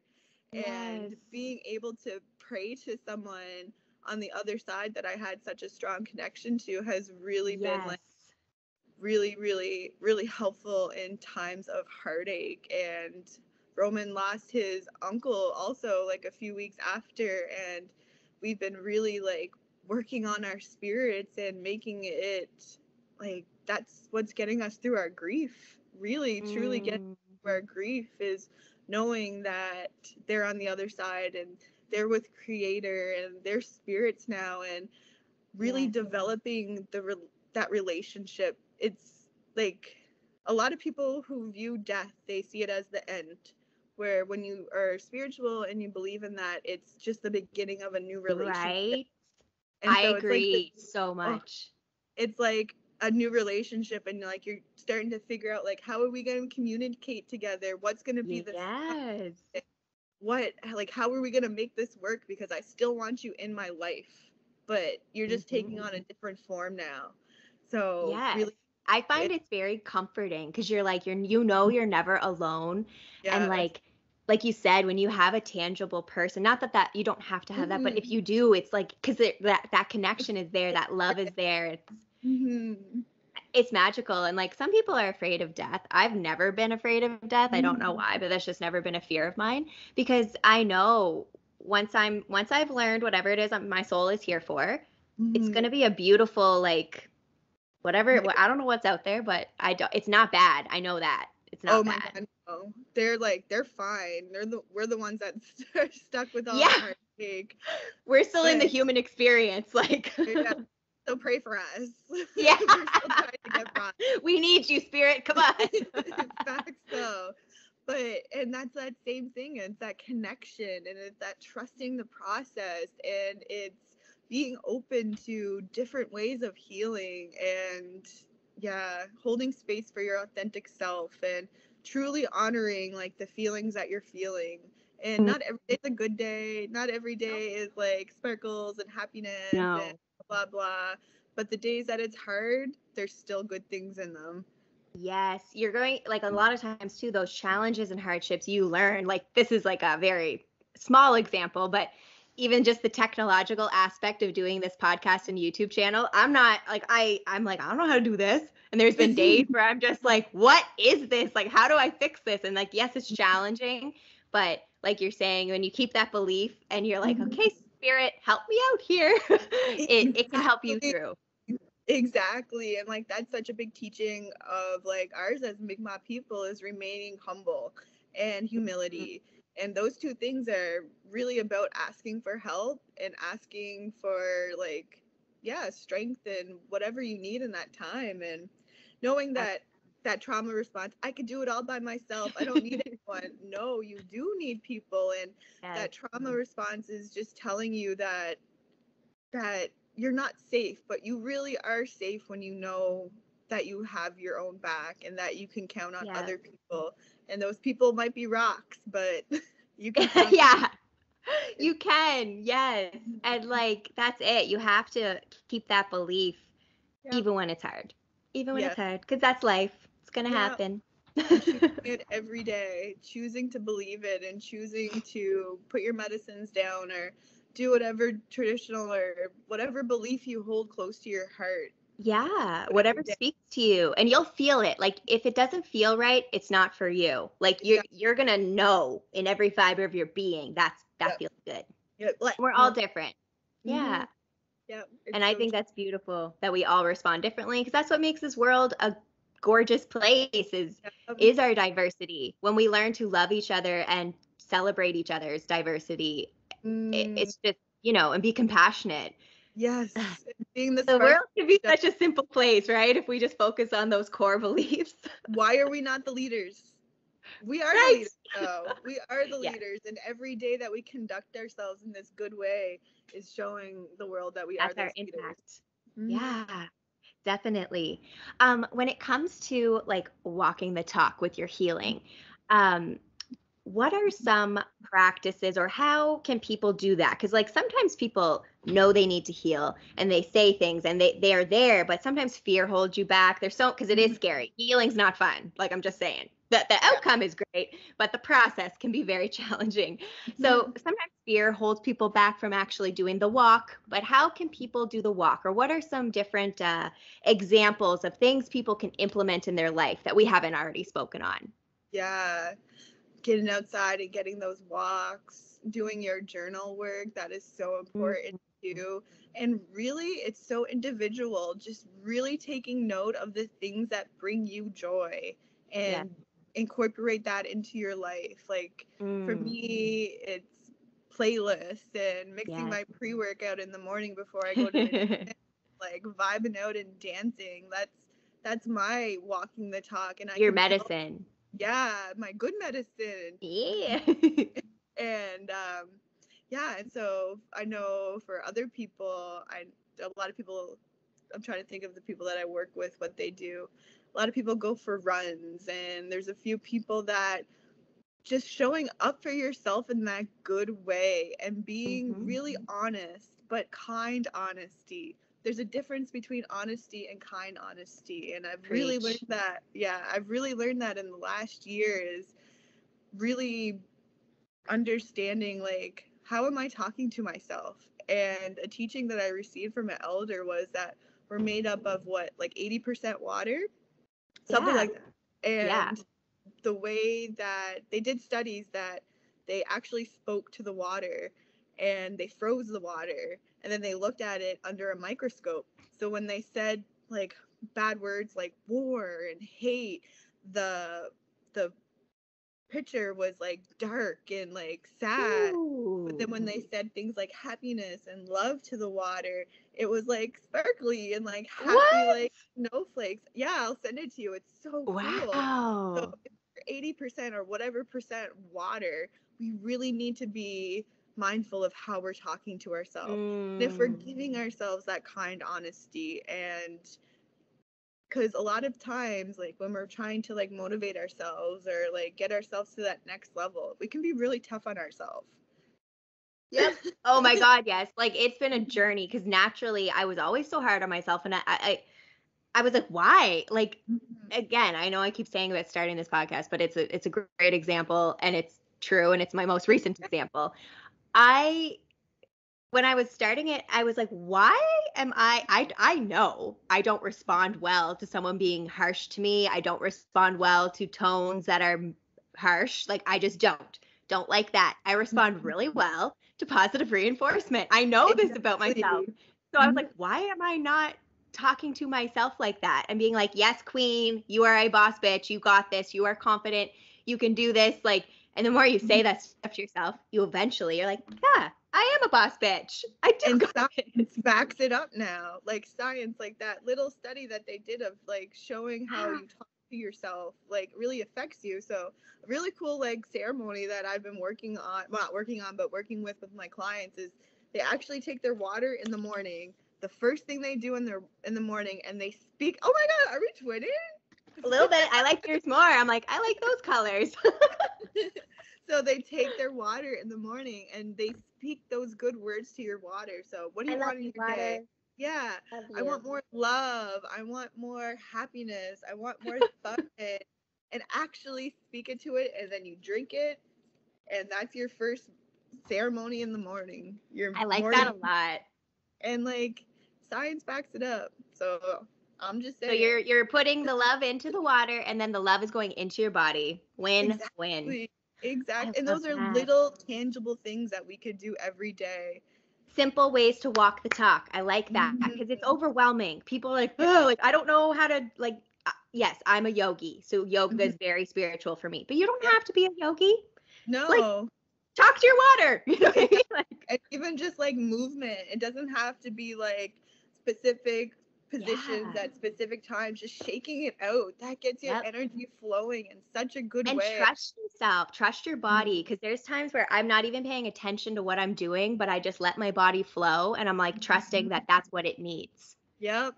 And being able to pray to someone on the other side that I had such a strong connection to has really been like really, really, really helpful in times of heartache. And Roman lost his uncle also like a few weeks after, and we've been really like working on our spirits and making it like that's what's getting us through our grief. Really, truly getting through our grief is knowing that they're on the other side and they're with Creator and they're spirits now, and really developing that relationship. It's like a lot of people who view death, they see it as the end, where when you are spiritual and you believe in that, it's just the beginning of a new relationship. Right. And I agree so much. It's like a new relationship, and like you're starting to figure out like, how are we going to communicate together? What's going to be the how are we going to make this work? Because I still want you in my life, but you're just taking on a different form now. So really, I find it's very comforting, because you're like, you're never alone. And like you said, when you have a tangible person, not that you don't have to have that, but if you do, it's like, because that connection is there, that love is there. It's magical. And like, some people are afraid of death. I've never been afraid of death. I don't know why, but that's just never been a fear of mine, because I know once I've learned whatever it is my soul is here for, it's Mhm. going to be a beautiful, like, whatever, I don't know what's out there, but it's not bad. I know that. It's not Oh my bad. God, no. They're fine. We're the ones that are stuck with all Yeah. the heartache. We're still in the But human experience, like. yeah, so pray for us. Yeah. We're still trying to get by. We need you, spirit. Come on. Facts though. And that's that same thing. It's that connection, and it's that trusting the process, and it's being open to different ways of healing, and holding space for your authentic self, and truly honoring like the feelings that you're feeling. And not every day's a good day. Not every day is like sparkles and happiness and blah blah. But the days that it's hard, there's still good things in them. Yes, you're going, like, a lot of times too, those challenges and hardships you learn, like, this is like a very small example, but even just the technological aspect of doing this podcast and YouTube channel, I'm not like, I'm like, I don't know how to do this. And there's been days where I'm just like, what is this? Like, how do I fix this? And like, yes, it's challenging, but like you're saying, when you keep that belief and you're like, okay, spirit, help me out here, it can help you through. Exactly. And like that's such a big teaching of like ours as Mi'kmaq people is remaining humble and humility. And those two things are really about asking for help and asking for like strength and whatever you need in that time, and knowing that trauma response, I could do it all by myself. I don't need anyone. No, you do need people. And that trauma response is just telling you that you're not safe, but you really are safe when you know that you have your own back and that you can count on other people. And those people might be rocks, but you can you can. Yes. And like, that's it. You have to keep that belief even when it's hard. Even when it's hard, because that's life. It's going to happen. Choosing it every day, choosing to believe it, and choosing to put your medicines down or do whatever traditional or whatever belief you hold close to your heart. Yeah, whatever speaks to you, and you'll feel it. Like, if it doesn't feel right, it's not for you. Like, you're gonna know in every fiber of your being that feels good. We're all different. Yeah. Yeah. And I think that's beautiful that we all respond differently, because that's what makes this world a gorgeous place is our diversity. When we learn to love each other and celebrate each other's diversity, it's just, and be compassionate. Yes. Being the world could be such a simple place, right? If we just focus on those core beliefs. Why are we not the leaders? We are the leaders, though. We are the leaders. And every day that we conduct ourselves in this good way is showing the world that we are those leaders. Impact. Yeah, definitely. When it comes to like walking the talk with your healing, what are some practices, or how can people do that? Because like sometimes people know they need to heal and they say things and they are there, but sometimes fear holds you back. Because it is scary. Healing's not fun. Like, I'm just saying that the outcome is great, but the process can be very challenging. So sometimes fear holds people back from actually doing the walk, but how can people do the walk? Or what are some different examples of things people can implement in their life that we haven't already spoken on? Yeah. Getting outside and getting those walks, doing your journal work, that is so important too. And really, it's so individual. Just really taking note of the things that bring you joy and incorporate that into your life. Like for me, it's playlists and mixing my pre-workout in the morning before I go to the gym, like vibing out and dancing. That's my walking the talk. And your medicine. My good medicine. Yeah. And and so I know for other people, a lot of people, I'm trying to think of the people that I work with, what they do. A lot of people go for runs, and there's a few people that just showing up for yourself in that good way and being really honest, but kind honesty. There's a difference between honesty and kind honesty. And I've really learned that. Yeah, I've really learned that in the last year, is really understanding, like, how am I talking to myself? And a teaching that I received from an elder was that we're made up of like 80% water, something like that. And the way that they did studies that they actually spoke to the water and they froze the water, and then they looked at it under a microscope. So when they said like bad words like war and hate, the picture was like dark and like sad. Ooh. But then when they said things like happiness and love to the water, it was like sparkly and like happy, What? like snowflakes. Yeah, I'll send it to you. It's so cool. Wow. So if we're 80% or whatever percent water, we really need to be mindful of how we're talking to ourselves. And if we're giving ourselves that kind honesty, and because a lot of times, like when we're trying to like motivate ourselves or like get ourselves to that next level, we can be really tough on ourselves. Yep. Oh my God, yes. Like it's been a journey because naturally I was always so hard on myself, and I was like, why? Like again, I know I keep saying about starting this podcast, but it's a great example, and it's true, and it's my most recent example. When I was starting it, I was like, why am I know I don't respond well to someone being harsh to me. I don't respond well to tones that are harsh. Like I just don't like that. I respond really well to positive reinforcement. I know this about myself. So I was like, why am I not talking to myself like that and being like, yes, queen, you are a boss bitch. You got this. You are confident. You can do this. Like, and the more you say that stuff to yourself, you're like, yeah, I am a boss bitch. I do. And science backs it up now. Like science, like that little study that they did of like showing how you talk to yourself, like really affects you. So a really cool like ceremony that I've been working on, well, not working on, but working with my clients is they actually take their water in the morning. The first thing they do in the morning, and they speak. Oh my God, are we twinning? A little bit. I like yours more. I'm like, I like those colors. So they take their water in the morning and they speak those good words to your water. So what do you want in your day? Yeah, I want more love. I want more happiness. I want more fun. And actually speak it to it, and then you drink it, and that's your first ceremony in the morning. I like that a lot. And like science backs it up. So I'm just saying. So you're putting the love into the water, and then the love is going into your body. Win. Exactly. And those are little tangible things that we could do every day. Simple ways to walk the talk. I like that because it's overwhelming. People are like, oh, like I don't know how to like. Yes, I'm a yogi, so yoga is very spiritual for me. But you don't have to be a yogi. No. Like, talk to your water. You know what I mean? Like, and even just like movement. It doesn't have to be like specific positions at specific times. Just shaking it out. That gets your energy flowing in such a good way. And trust yourself. Trust your body. Because there's times where I'm not even paying attention to what I'm doing, but I just let my body flow. And I'm like trusting that that's what it needs. Yep.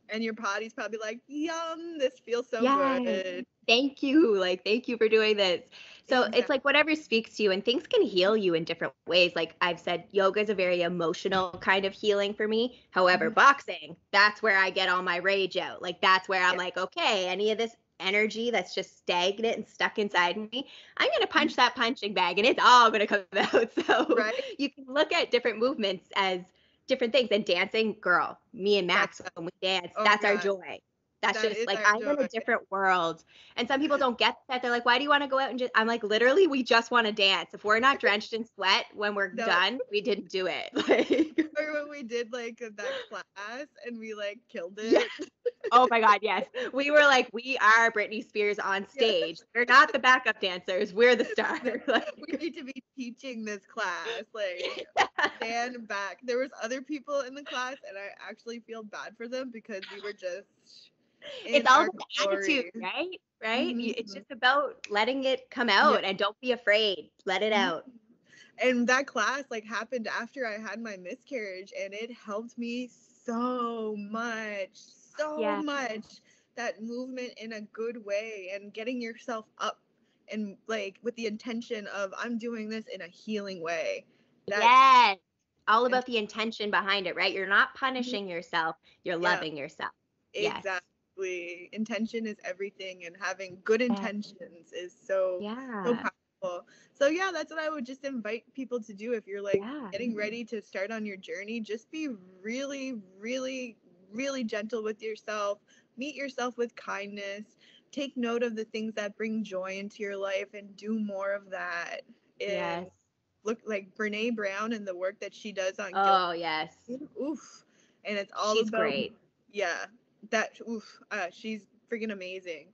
And your body's probably like, yum, this feels so good. Thank you. Like, thank you for doing this. So it's like whatever speaks to you, and things can heal you in different ways. Like I've said, yoga is a very emotional kind of healing for me. However, boxing, that's where I get all my rage out. Like that's where I'm like, okay, any of this energy that's just stagnant and stuck inside me, I'm going to punch that punching bag and it's all going to come out. So you can look at different movements as different things. And dancing, girl, me and Max, when we dance, that's our joy. That's just like, I'm in a different world. And some people don't get that. They're like, why do you want to go out and just, I'm like, literally, we just want to dance. If we're not drenched in sweat when we're done, we didn't do it. Like, or when we did like that class and we like killed it. Yeah. Oh my God, yes. We were like, we are Britney Spears on stage. We're not the backup dancers. We're the star. Like, we need to be teaching this class. Like, stand back. There was other people in the class, and I actually feel bad for them because we were just. It's all about the attitude, right? It's just about letting it come out and don't be afraid. Let it out. And that class like happened after I had my miscarriage, and it helped me so much. That movement in a good way and getting yourself up and like with the intention of I'm doing this in a healing way. Yes. All about the intention behind it, right? You're not punishing yourself. You're loving yourself. Exactly. Intention is everything, and having good intentions is so powerful. So yeah, that's what I would just invite people to do if you're like getting ready to start on your journey. Just be really, really, really gentle with yourself. Meet yourself with kindness. Take note of the things that bring joy into your life and do more of that. And look like Brene Brown and the work that she does on guilt. Oh, yes. Oof. And it's all She's about, great. Yeah, that, she's freaking amazing.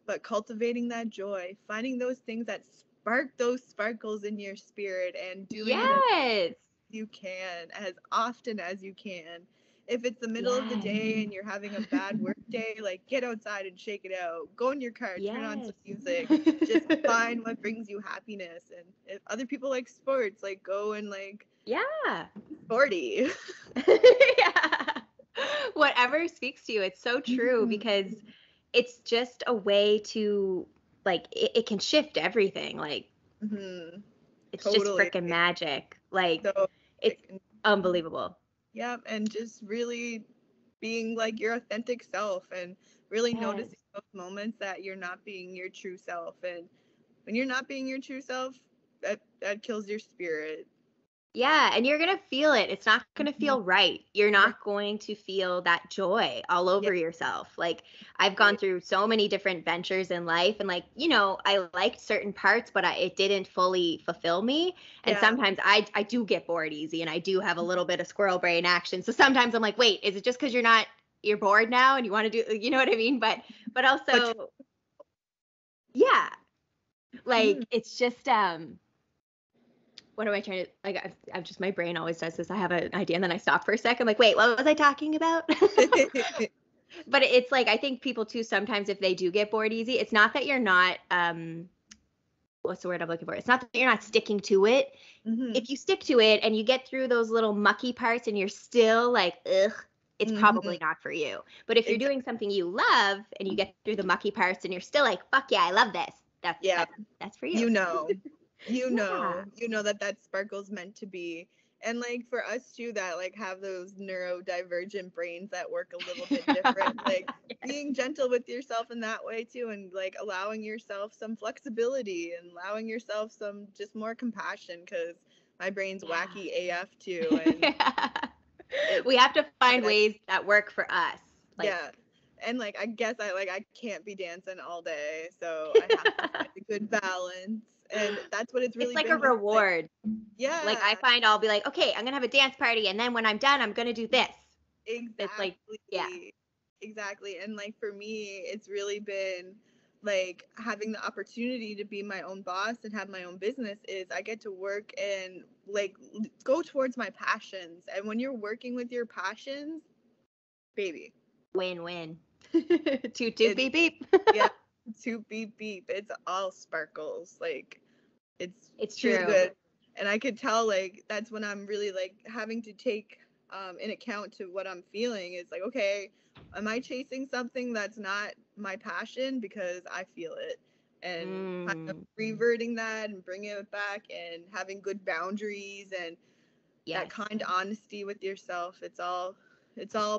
But cultivating that joy, finding those things that spark those sparkles in your spirit, and doing it as you can, as often as you can. If it's the middle of the day and you're having a bad work day, like, get outside and shake it out. Go in your car, turn on some music. Just find what brings you happiness. And if other people like sports, like, go and like, sporty. Yeah. Whatever speaks to you. It's so true, because it's just a way to, like, it can shift everything. Like, it's just freaking magic. Like, so, it's unbelievable. Yeah, and just really being like your authentic self, and really noticing those moments that you're not being your true self. And when you're not being your true self, that kills your spirit. Yeah, and you're going to feel it. It's not going to feel right. You're not going to feel that joy all over yourself. Like, I've gone through so many different ventures in life, and, like, you know, I liked certain parts, but it didn't fully fulfill me. And sometimes I do get bored easy, and I do have a little bit of squirrel brain action. So sometimes I'm like, wait, is it just because you're bored now and you want to do, you know what I mean? But also, yeah, like, it's just, what am I trying to, like, I'm just, my brain always does this. I have an idea and then I stop for a second. I'm like, wait, what was I talking about? But it's like, I think people too, sometimes if they do get bored easy, it's not that you're not, what's the word I'm looking for? It's not that you're not sticking to it. If you stick to it and you get through those little mucky parts and you're still like, ugh, it's probably not for you. But if you're doing something you love and you get through the mucky parts and you're still like, fuck yeah, I love this. That's for you. You know. You know that sparkle's meant to be. And like for us too, that like have those neurodivergent brains that work a little bit different, like being gentle with yourself in that way too, and like allowing yourself some flexibility and allowing yourself some just more compassion, because my brain's wacky AF too. And we have to find ways that work for us. Like, and like I guess I can't be dancing all day, so I have to find a good balance. And that's what it's really like a reward. Like, like I find I'll be like, okay, I'm gonna have a dance party, and then when I'm done, I'm gonna do this. Exactly. It's like, exactly. And like for me, it's really been like having the opportunity to be my own boss and have my own business. Is I get to work and like go towards my passions. And when you're working with your passions, baby, win-win. Toot toot beep beep. Yeah, toot beep beep. It's all sparkles. Like it's true. Good. And I could tell like that's when I'm really like having to take in account to what I'm feeling. Is like, okay, am I chasing something that's not my passion because I feel it? And kind of reverting that and bringing it back and having good boundaries and that kind honesty with yourself. It's all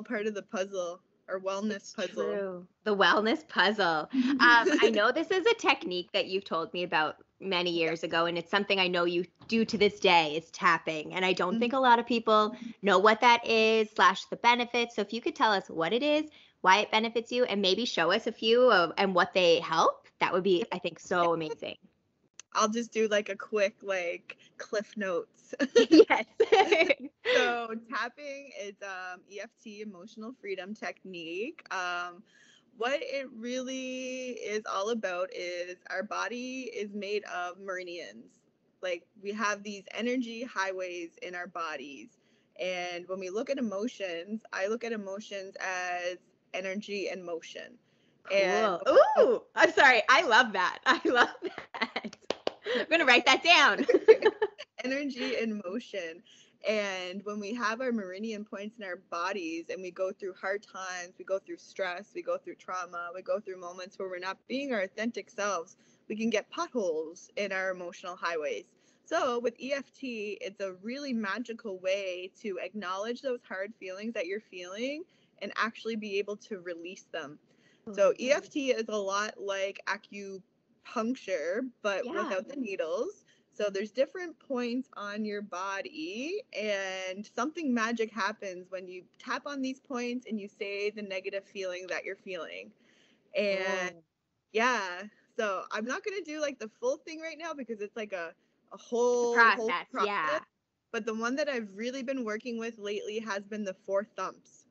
part of the puzzle, or wellness puzzle. True. The wellness puzzle. I know this is a technique that you've told me about many years ago, and it's something I know you do to this day, is tapping. And I don't think a lot of people know what that is / the benefits. So if you could tell us what it is, why it benefits you, and maybe show us a few and what they help, that would be, I think, so amazing. I'll just do like a quick like cliff notes. Yes. So tapping is EFT, emotional freedom technique. What it really is all about is our body is made of meridians. Like we have these energy highways in our bodies. And when we look at emotions, I look at emotions as energy and motion. Cool. And ooh, I'm sorry. I love that. I'm going to write that down. Energy and motion. And when we have our meridian points in our bodies and we go through hard times, we go through stress, we go through trauma, we go through moments where we're not being our authentic selves, we can get potholes in our emotional highways. So with EFT, it's a really magical way to acknowledge those hard feelings that you're feeling and actually be able to release them. So EFT is a lot like acupuncture, but without the needles. So there's different points on your body, and something magic happens when you tap on these points and you say the negative feeling that you're feeling. And so I'm not going to do like the full thing right now because it's like a a whole process. process. Yeah. But the one that I've really been working with lately has been the 4 Thumps.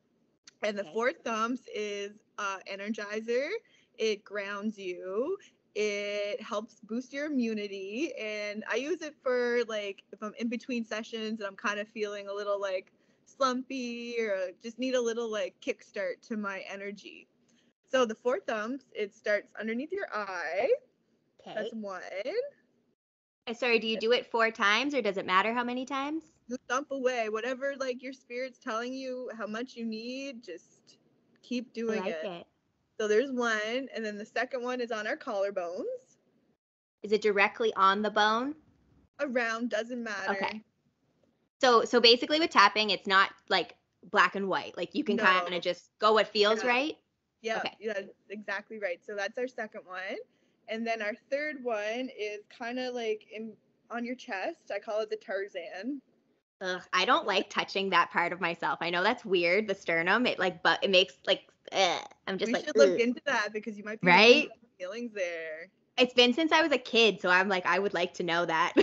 And the 4 Thumps is energizer. It grounds you. It helps boost your immunity. And I use it for like if I'm in between sessions and I'm kind of feeling a little like slumpy or just need a little like kickstart to my energy. So the 4 Thumps, it starts underneath your eye. Okay. That's one. Sorry, do you do it 4 times or does it matter how many times? You thump away. Whatever like your spirit's telling you how much you need, just keep doing it. So there's one, and then the second one is on our collarbones. Is it directly on the bone? Around, doesn't matter. Okay. So basically with tapping, it's not like black and white. Like you can kind of just go what feels right? Yeah, okay. Yeah, exactly right. So that's our second one. And then our third one is kind of like on your chest. I call it the Tarzan. Ugh, I don't like touching that part of myself. I know that's weird, the sternum. It like, but it makes like, I'm just we like. We should look into that because you might be right. Feelings there. It's been since I was a kid, so I'm like, I would like to know that.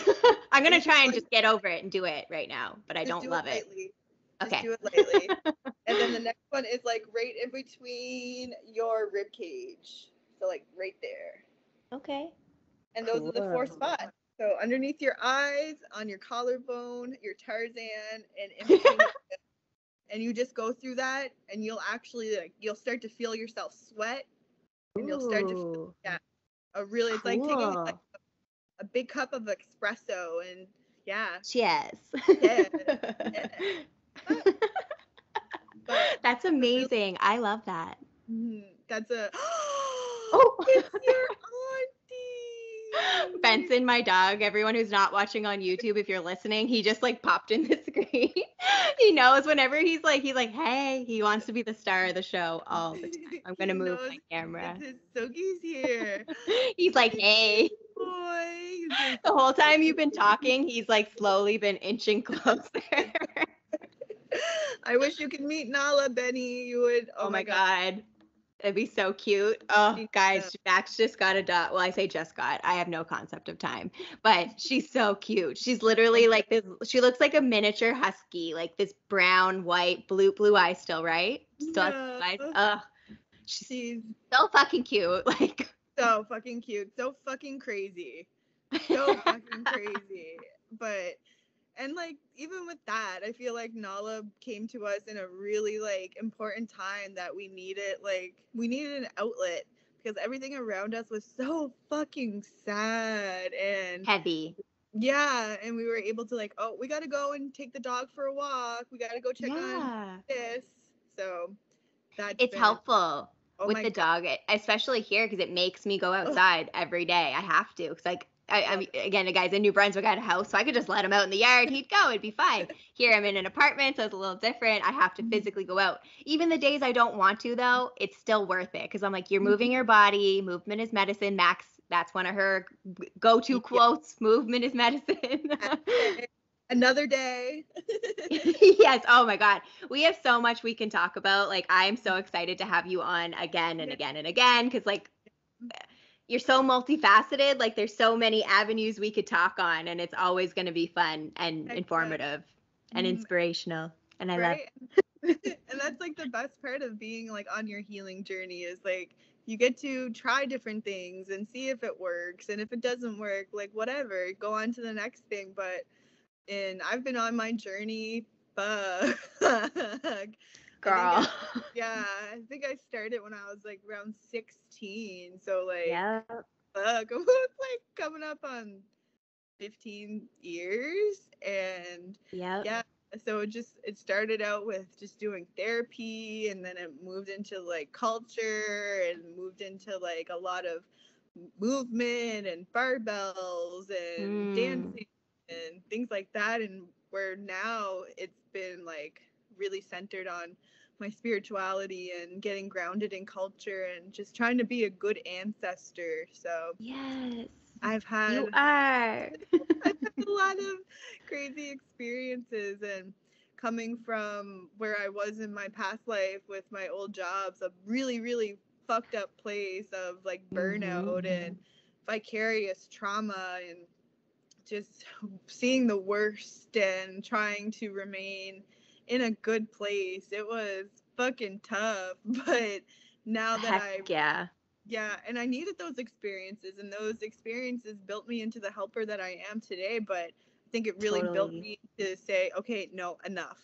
I'm gonna try and just get over it and do it right now, but I don't love it. Just do it lightly. And then the next one is like right in between your rib cage, so like right there. Okay. And those are the 4 spots. So underneath your eyes, on your collarbone, your Tarzan, and in between. And you just go through that, and you'll actually like you'll start to feel yourself sweat, and you'll start to feel, it's like taking like a big cup of espresso, and Cheers. Yeah. That's amazing. I love that. That's a oh, it's your auntie. Benson, my dog, everyone who's not watching on YouTube, if you're listening, he just like popped in the screen. He knows whenever he's like, hey, he wants to be the star of the show all the time. I'm gonna move my camera. Sogi's here. He's like, hey. Boy. The whole time you've been talking, he's like slowly been inching closer. I wish you could meet Nala, Benny. You would. Oh my God. That'd be so cute. Oh, guys, Max just got a dog. Well, I say just got. I have no concept of time. But she's so cute. She's literally like this. She looks like a miniature husky, like this brown, white, blue eyes still, right? Still has blue eyes. Ugh. She's so fucking cute. Like so fucking cute. So fucking crazy. So fucking crazy. But and like even with that, I feel like Nala came to us in a really like important time that we needed an outlet because everything around us was so fucking sad and heavy. Yeah, and we were able to like, we got to go and take the dog for a walk. We got to go check on this. So it's helpful with the dog, especially here because it makes me go outside every day. I have to because like. I mean, again, guys, in New Brunswick, I had a house, so I could just let him out in the yard. He'd go. It'd be fine. Here, I'm in an apartment, so it's a little different. I have to physically go out. Even the days I don't want to, though, it's still worth it because I'm like, you're moving your body. Movement is medicine. Max, that's one of her go-to quotes. Movement is medicine. Another day. Yes. Oh, my God. We have so much we can talk about. Like, I'm so excited to have you on again and again and again because, like, you're so multifaceted. Like there's so many avenues we could talk on and it's always going to be fun and informative and inspirational. And I love it. And that's like the best part of being like on your healing journey is like you get to try different things and see if it works. And if it doesn't work, like whatever, go on to the next thing. And I've been on my journey, girl. I think I started when I was like around 16. So like, I'm like coming up on 15 years. And so it started out with just doing therapy, and then it moved into like culture and moved into like a lot of movement and barbells and dancing and things like that. And where now it's been like really centered on my spirituality and getting grounded in culture and just trying to be a good ancestor. So yes, I've had a lot of crazy experiences, and coming from where I was in my past life with my old jobs, a really, really fucked up place of like burnout and vicarious trauma, and just seeing the worst and trying to remain in a good place. It was fucking tough, but now that yeah, and I needed those experiences, and those experiences built me into the helper that I am today. But I think it really built me to say, okay, no, enough.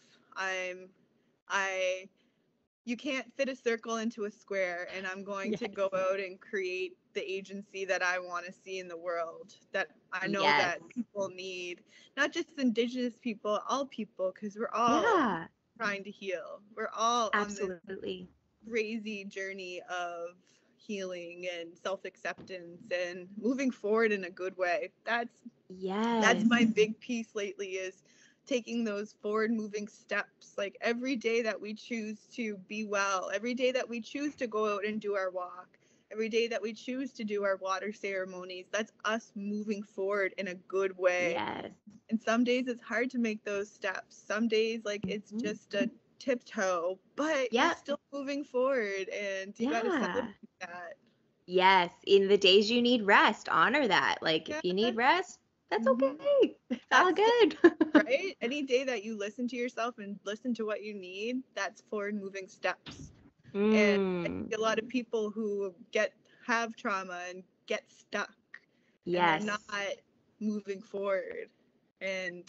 You can't fit a circle into a square, and I'm going to go out and create the agency that I want to see in the world, that I know that people need, not just Indigenous people, all people, because we're all trying to heal. We're all on this crazy journey of healing and self-acceptance and moving forward in a good way. That's my big piece lately, is taking those forward moving steps. Like every day that we choose to be well, every day that we choose to go out and do our walk, every day that we choose to do our water ceremonies, that's us moving forward in a good way. And some days it's hard to make those steps. Some days like it's just a tiptoe, but you're still moving forward, and you gotta celebrate that. Yes, in the days you need rest, honor that. Like if you need rest, that's okay. It's all good. Right? Any day that you listen to yourself and listen to what you need, that's forward moving steps. And I see a lot of people who have trauma and get stuck. And they're not moving forward. And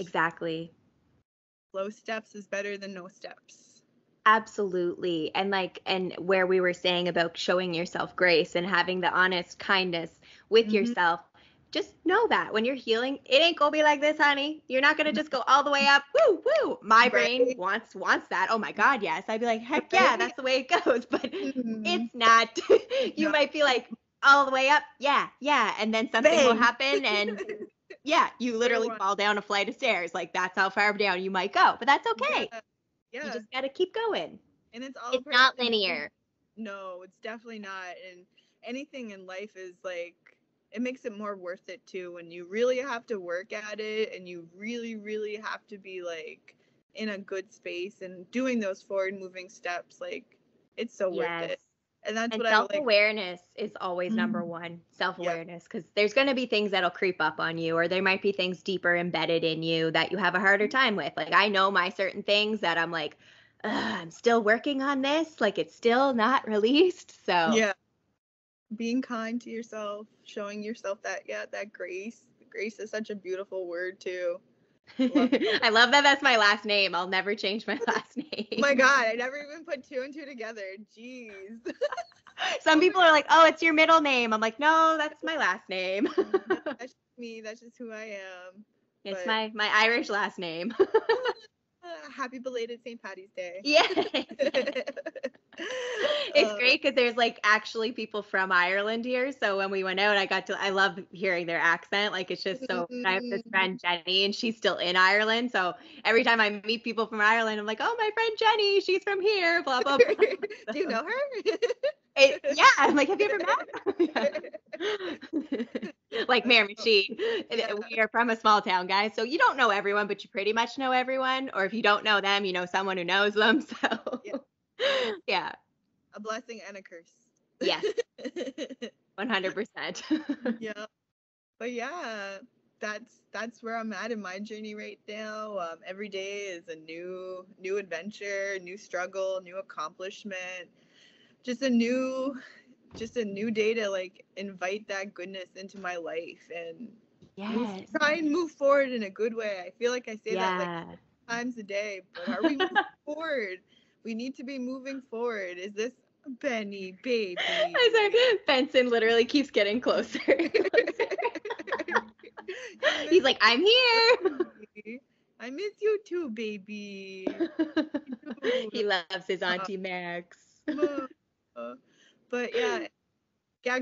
slow steps is better than no steps. Absolutely. And where we were saying about showing yourself grace and having the honest kindness with yourself, just know that when you're healing, it ain't gonna be like this, honey. You're not gonna just go all the way up. Woo, woo. My brain wants that. Oh my God, yes. I'd be like, heck yeah, that's the way it goes. But it's not. You might be like all the way up. Yeah. And then something will happen, and you literally fall down a flight of stairs. Like that's how far down you might go. But that's okay. You just gotta keep going. And it's not linear. No, it's definitely not. And anything in life is like, it makes it more worth it too, when you really have to work at it, and you really, really have to be like in a good space and doing those forward moving steps. Like it's so worth it. And that's what self-awareness is always number one. Self-awareness, because there's going to be things that'll creep up on you, or there might be things deeper embedded in you that you have a harder time with. Like I know my certain things that I'm like, I'm still working on this. Like it's still not released. So being kind to yourself, showing yourself that grace. Grace is such a beautiful word too. I love that that's my last name. I'll never change my last name. Oh my God, I never even put two and two together. Jeez. Some people are like, oh, it's your middle name. I'm like, no, that's my last name. That's just me. That's just who I am. It's my Irish last name. Happy belated St. Patty's Day. Yeah. It's great because there's like actually people from Ireland here. So when we went out, I love hearing their accent. Like it's just so, I have this friend Jenny, and she's still in Ireland. So every time I meet people from Ireland, I'm like, oh, my friend Jenny, she's from here, blah, blah, blah. So, do you know her? I'm like, have you ever met? Like Maliamsi, we are from a small town, guys. So you don't know everyone, but you pretty much know everyone. Or if you don't know them, you know someone who knows them. So yeah. A blessing and a curse. Yes. 100%. Yeah. But yeah, that's where I'm at in my journey right now. Every day is a new adventure, new struggle, new accomplishment. Just a new day to like invite that goodness into my life and try and move forward in a good way. I feel like I say that like times a day, but are we moving forward? We need to be moving forward. Is this Benny, baby? I'm sorry. Benson literally keeps getting closer. He's like, I'm here. I miss you too, baby. He loves his Auntie Max. But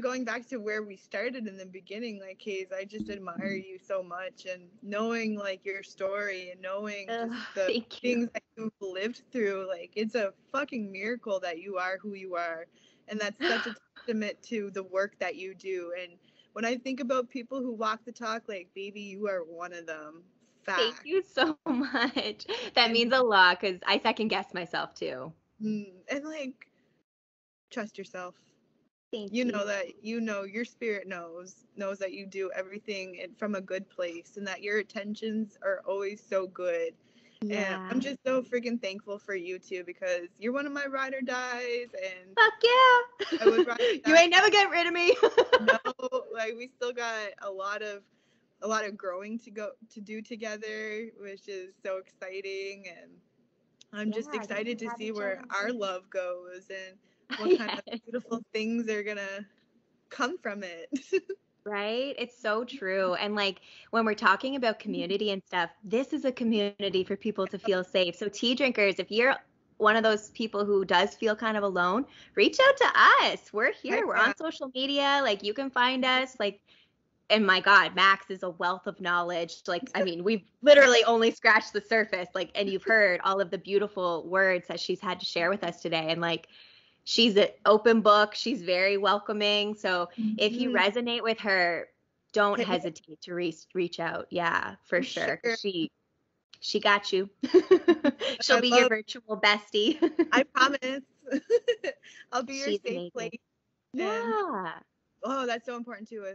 going back to where we started in the beginning, like, Hayes, I just admire you so much, and knowing like your story and knowing just the things that you've lived through, like it's a fucking miracle that you are who you are, and that's such a testament to the work that you do. And when I think about people who walk the talk, like, baby, you are one of them. Fact. Thank you so much. That means a lot, because I second guess myself too. And like, trust yourself. Thank you know that your spirit knows that you do everything from a good place, and that your intentions are always so good. And I'm just so freaking thankful for you too, because you're one of my ride or dies, and fuck yeah. I would ride or die. You ain't never getting rid of me. No, like we still got a lot of growing to do together, which is so exciting, and I'm just excited to see where our love goes and what kind of beautiful things are gonna come from it. Right? It's so true. And like when we're talking about community and stuff, this is a community for people to feel safe. So tea drinkers, if you're one of those people who does feel kind of alone, reach out to us. We're here. We're on social media. Like you can find us. Like, and my God, Max is a wealth of knowledge. Like, I mean, we've literally only scratched the surface. Like, and you've heard all of the beautiful words that she's had to share with us today. And like, she's an open book. She's very welcoming. So if you resonate with her, don't hesitate to reach out. Yeah, for sure. She got you. She'll be your virtual bestie. I promise. I'll be your She's safe amazing. place. Yeah. Oh, that's so important too.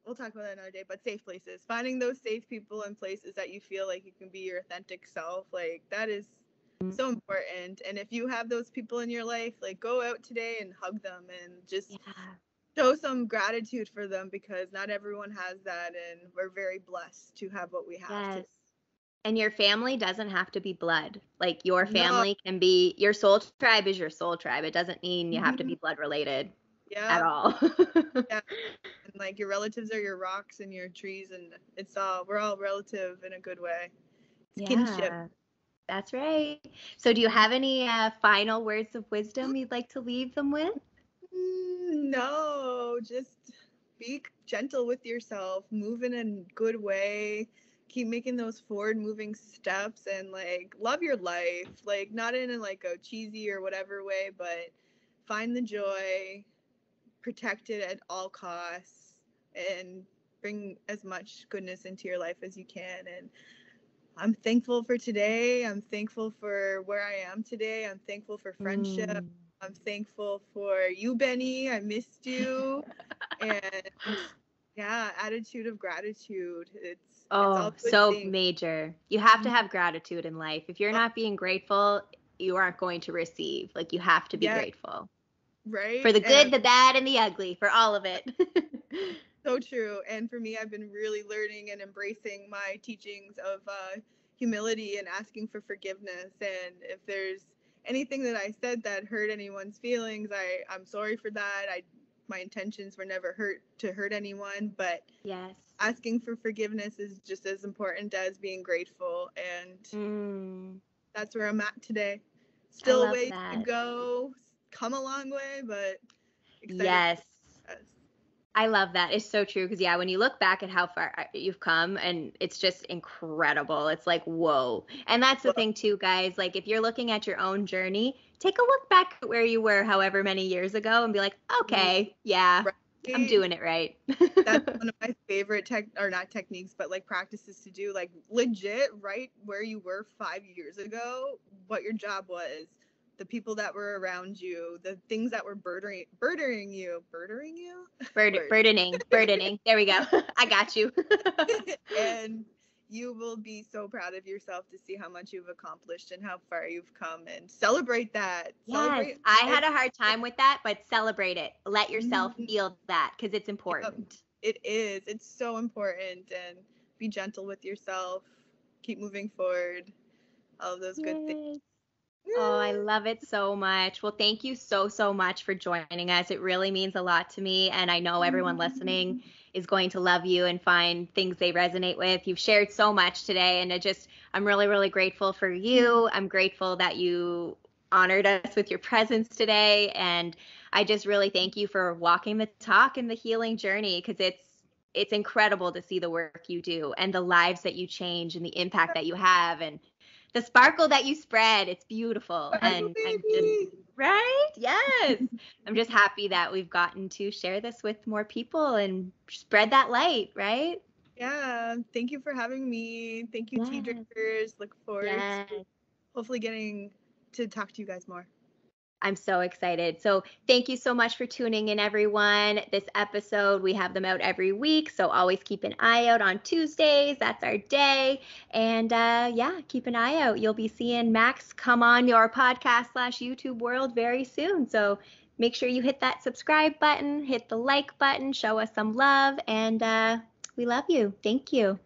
We'll talk about that another day, but safe places. Finding those safe people and places that you feel like you can be your authentic self, like that is so important. And if you have those people in your life, like go out today and hug them and just show some gratitude for them, because not everyone has that, and we're very blessed to have what we have. Yes. And your family doesn't have to be blood. Like your family can be, your soul tribe is your soul tribe. It doesn't mean you have to be blood related at all. Yeah. And like your relatives are your rocks and your trees, and we're all relative in a good way. It's kinship. That's right. So do you have any final words of wisdom you'd like to leave them with? No, just be gentle with yourself, move in a good way, keep making those forward moving steps, and like love your life, like not in a cheesy or whatever way, but find the joy, protect it at all costs, and bring as much goodness into your life as you can. And I'm thankful for today. I'm thankful for where I am today. I'm thankful for friendship. I'm thankful for you, Benny. I missed you. And attitude of gratitude. It's all so things. Major. You have to have gratitude in life. If you're not being grateful, you aren't going to receive. Like you have to be grateful. Right. For the good, the bad, and the ugly, for all of it. So true. And for me, I've been really learning and embracing my teachings of humility and asking for forgiveness. And if there's anything that I said that hurt anyone's feelings, I'm sorry for that. My intentions were never to hurt anyone, but asking for forgiveness is just as important as being grateful. And that's where I'm at today. Still a ways to go. Come a long way, but excited. Yes. I love that. It's so true. Because when you look back at how far you've come, and it's just incredible. It's like, whoa. And that's the thing too, guys. Like if you're looking at your own journey, take a look back at where you were however many years ago and be like, okay, I'm doing it right. That's one of my favorite not techniques, but like practices to do, like legit right where you were 5 years ago, what your job was, the people that were around you, the things that were burdening you. Burdening. There we go. I got you. And you will be so proud of yourself to see how much you've accomplished and how far you've come, and celebrate that. Yes, I had a hard time with that, but celebrate it. Let yourself feel that, because it's important. It is. It's so important. And be gentle with yourself. Keep moving forward. All of those good things. Oh, I love it so much. Well, thank you so much for joining us. It really means a lot to me. And I know everyone listening is going to love you and find things they resonate with. You've shared so much today. And I'm really, really grateful for you. I'm grateful that you honored us with your presence today. And I just really thank you for walking the talk and the healing journey, because it's incredible to see the work you do and the lives that you change and the impact that you have and the sparkle that you spread. It's beautiful. And yes. I'm just happy that we've gotten to share this with more people and spread that light, right? Yeah. Thank you for having me. Thank you, tea drinkers. Look forward to hopefully getting to talk to you guys more. I'm so excited. So thank you so much for tuning in, everyone. This episode, we have them out every week. So always keep an eye out on Tuesdays. That's our day. And yeah, keep an eye out. You'll be seeing Max come on your podcast/YouTube world very soon. So make sure you hit that subscribe button, hit the like button, show us some love. And we love you. Thank you.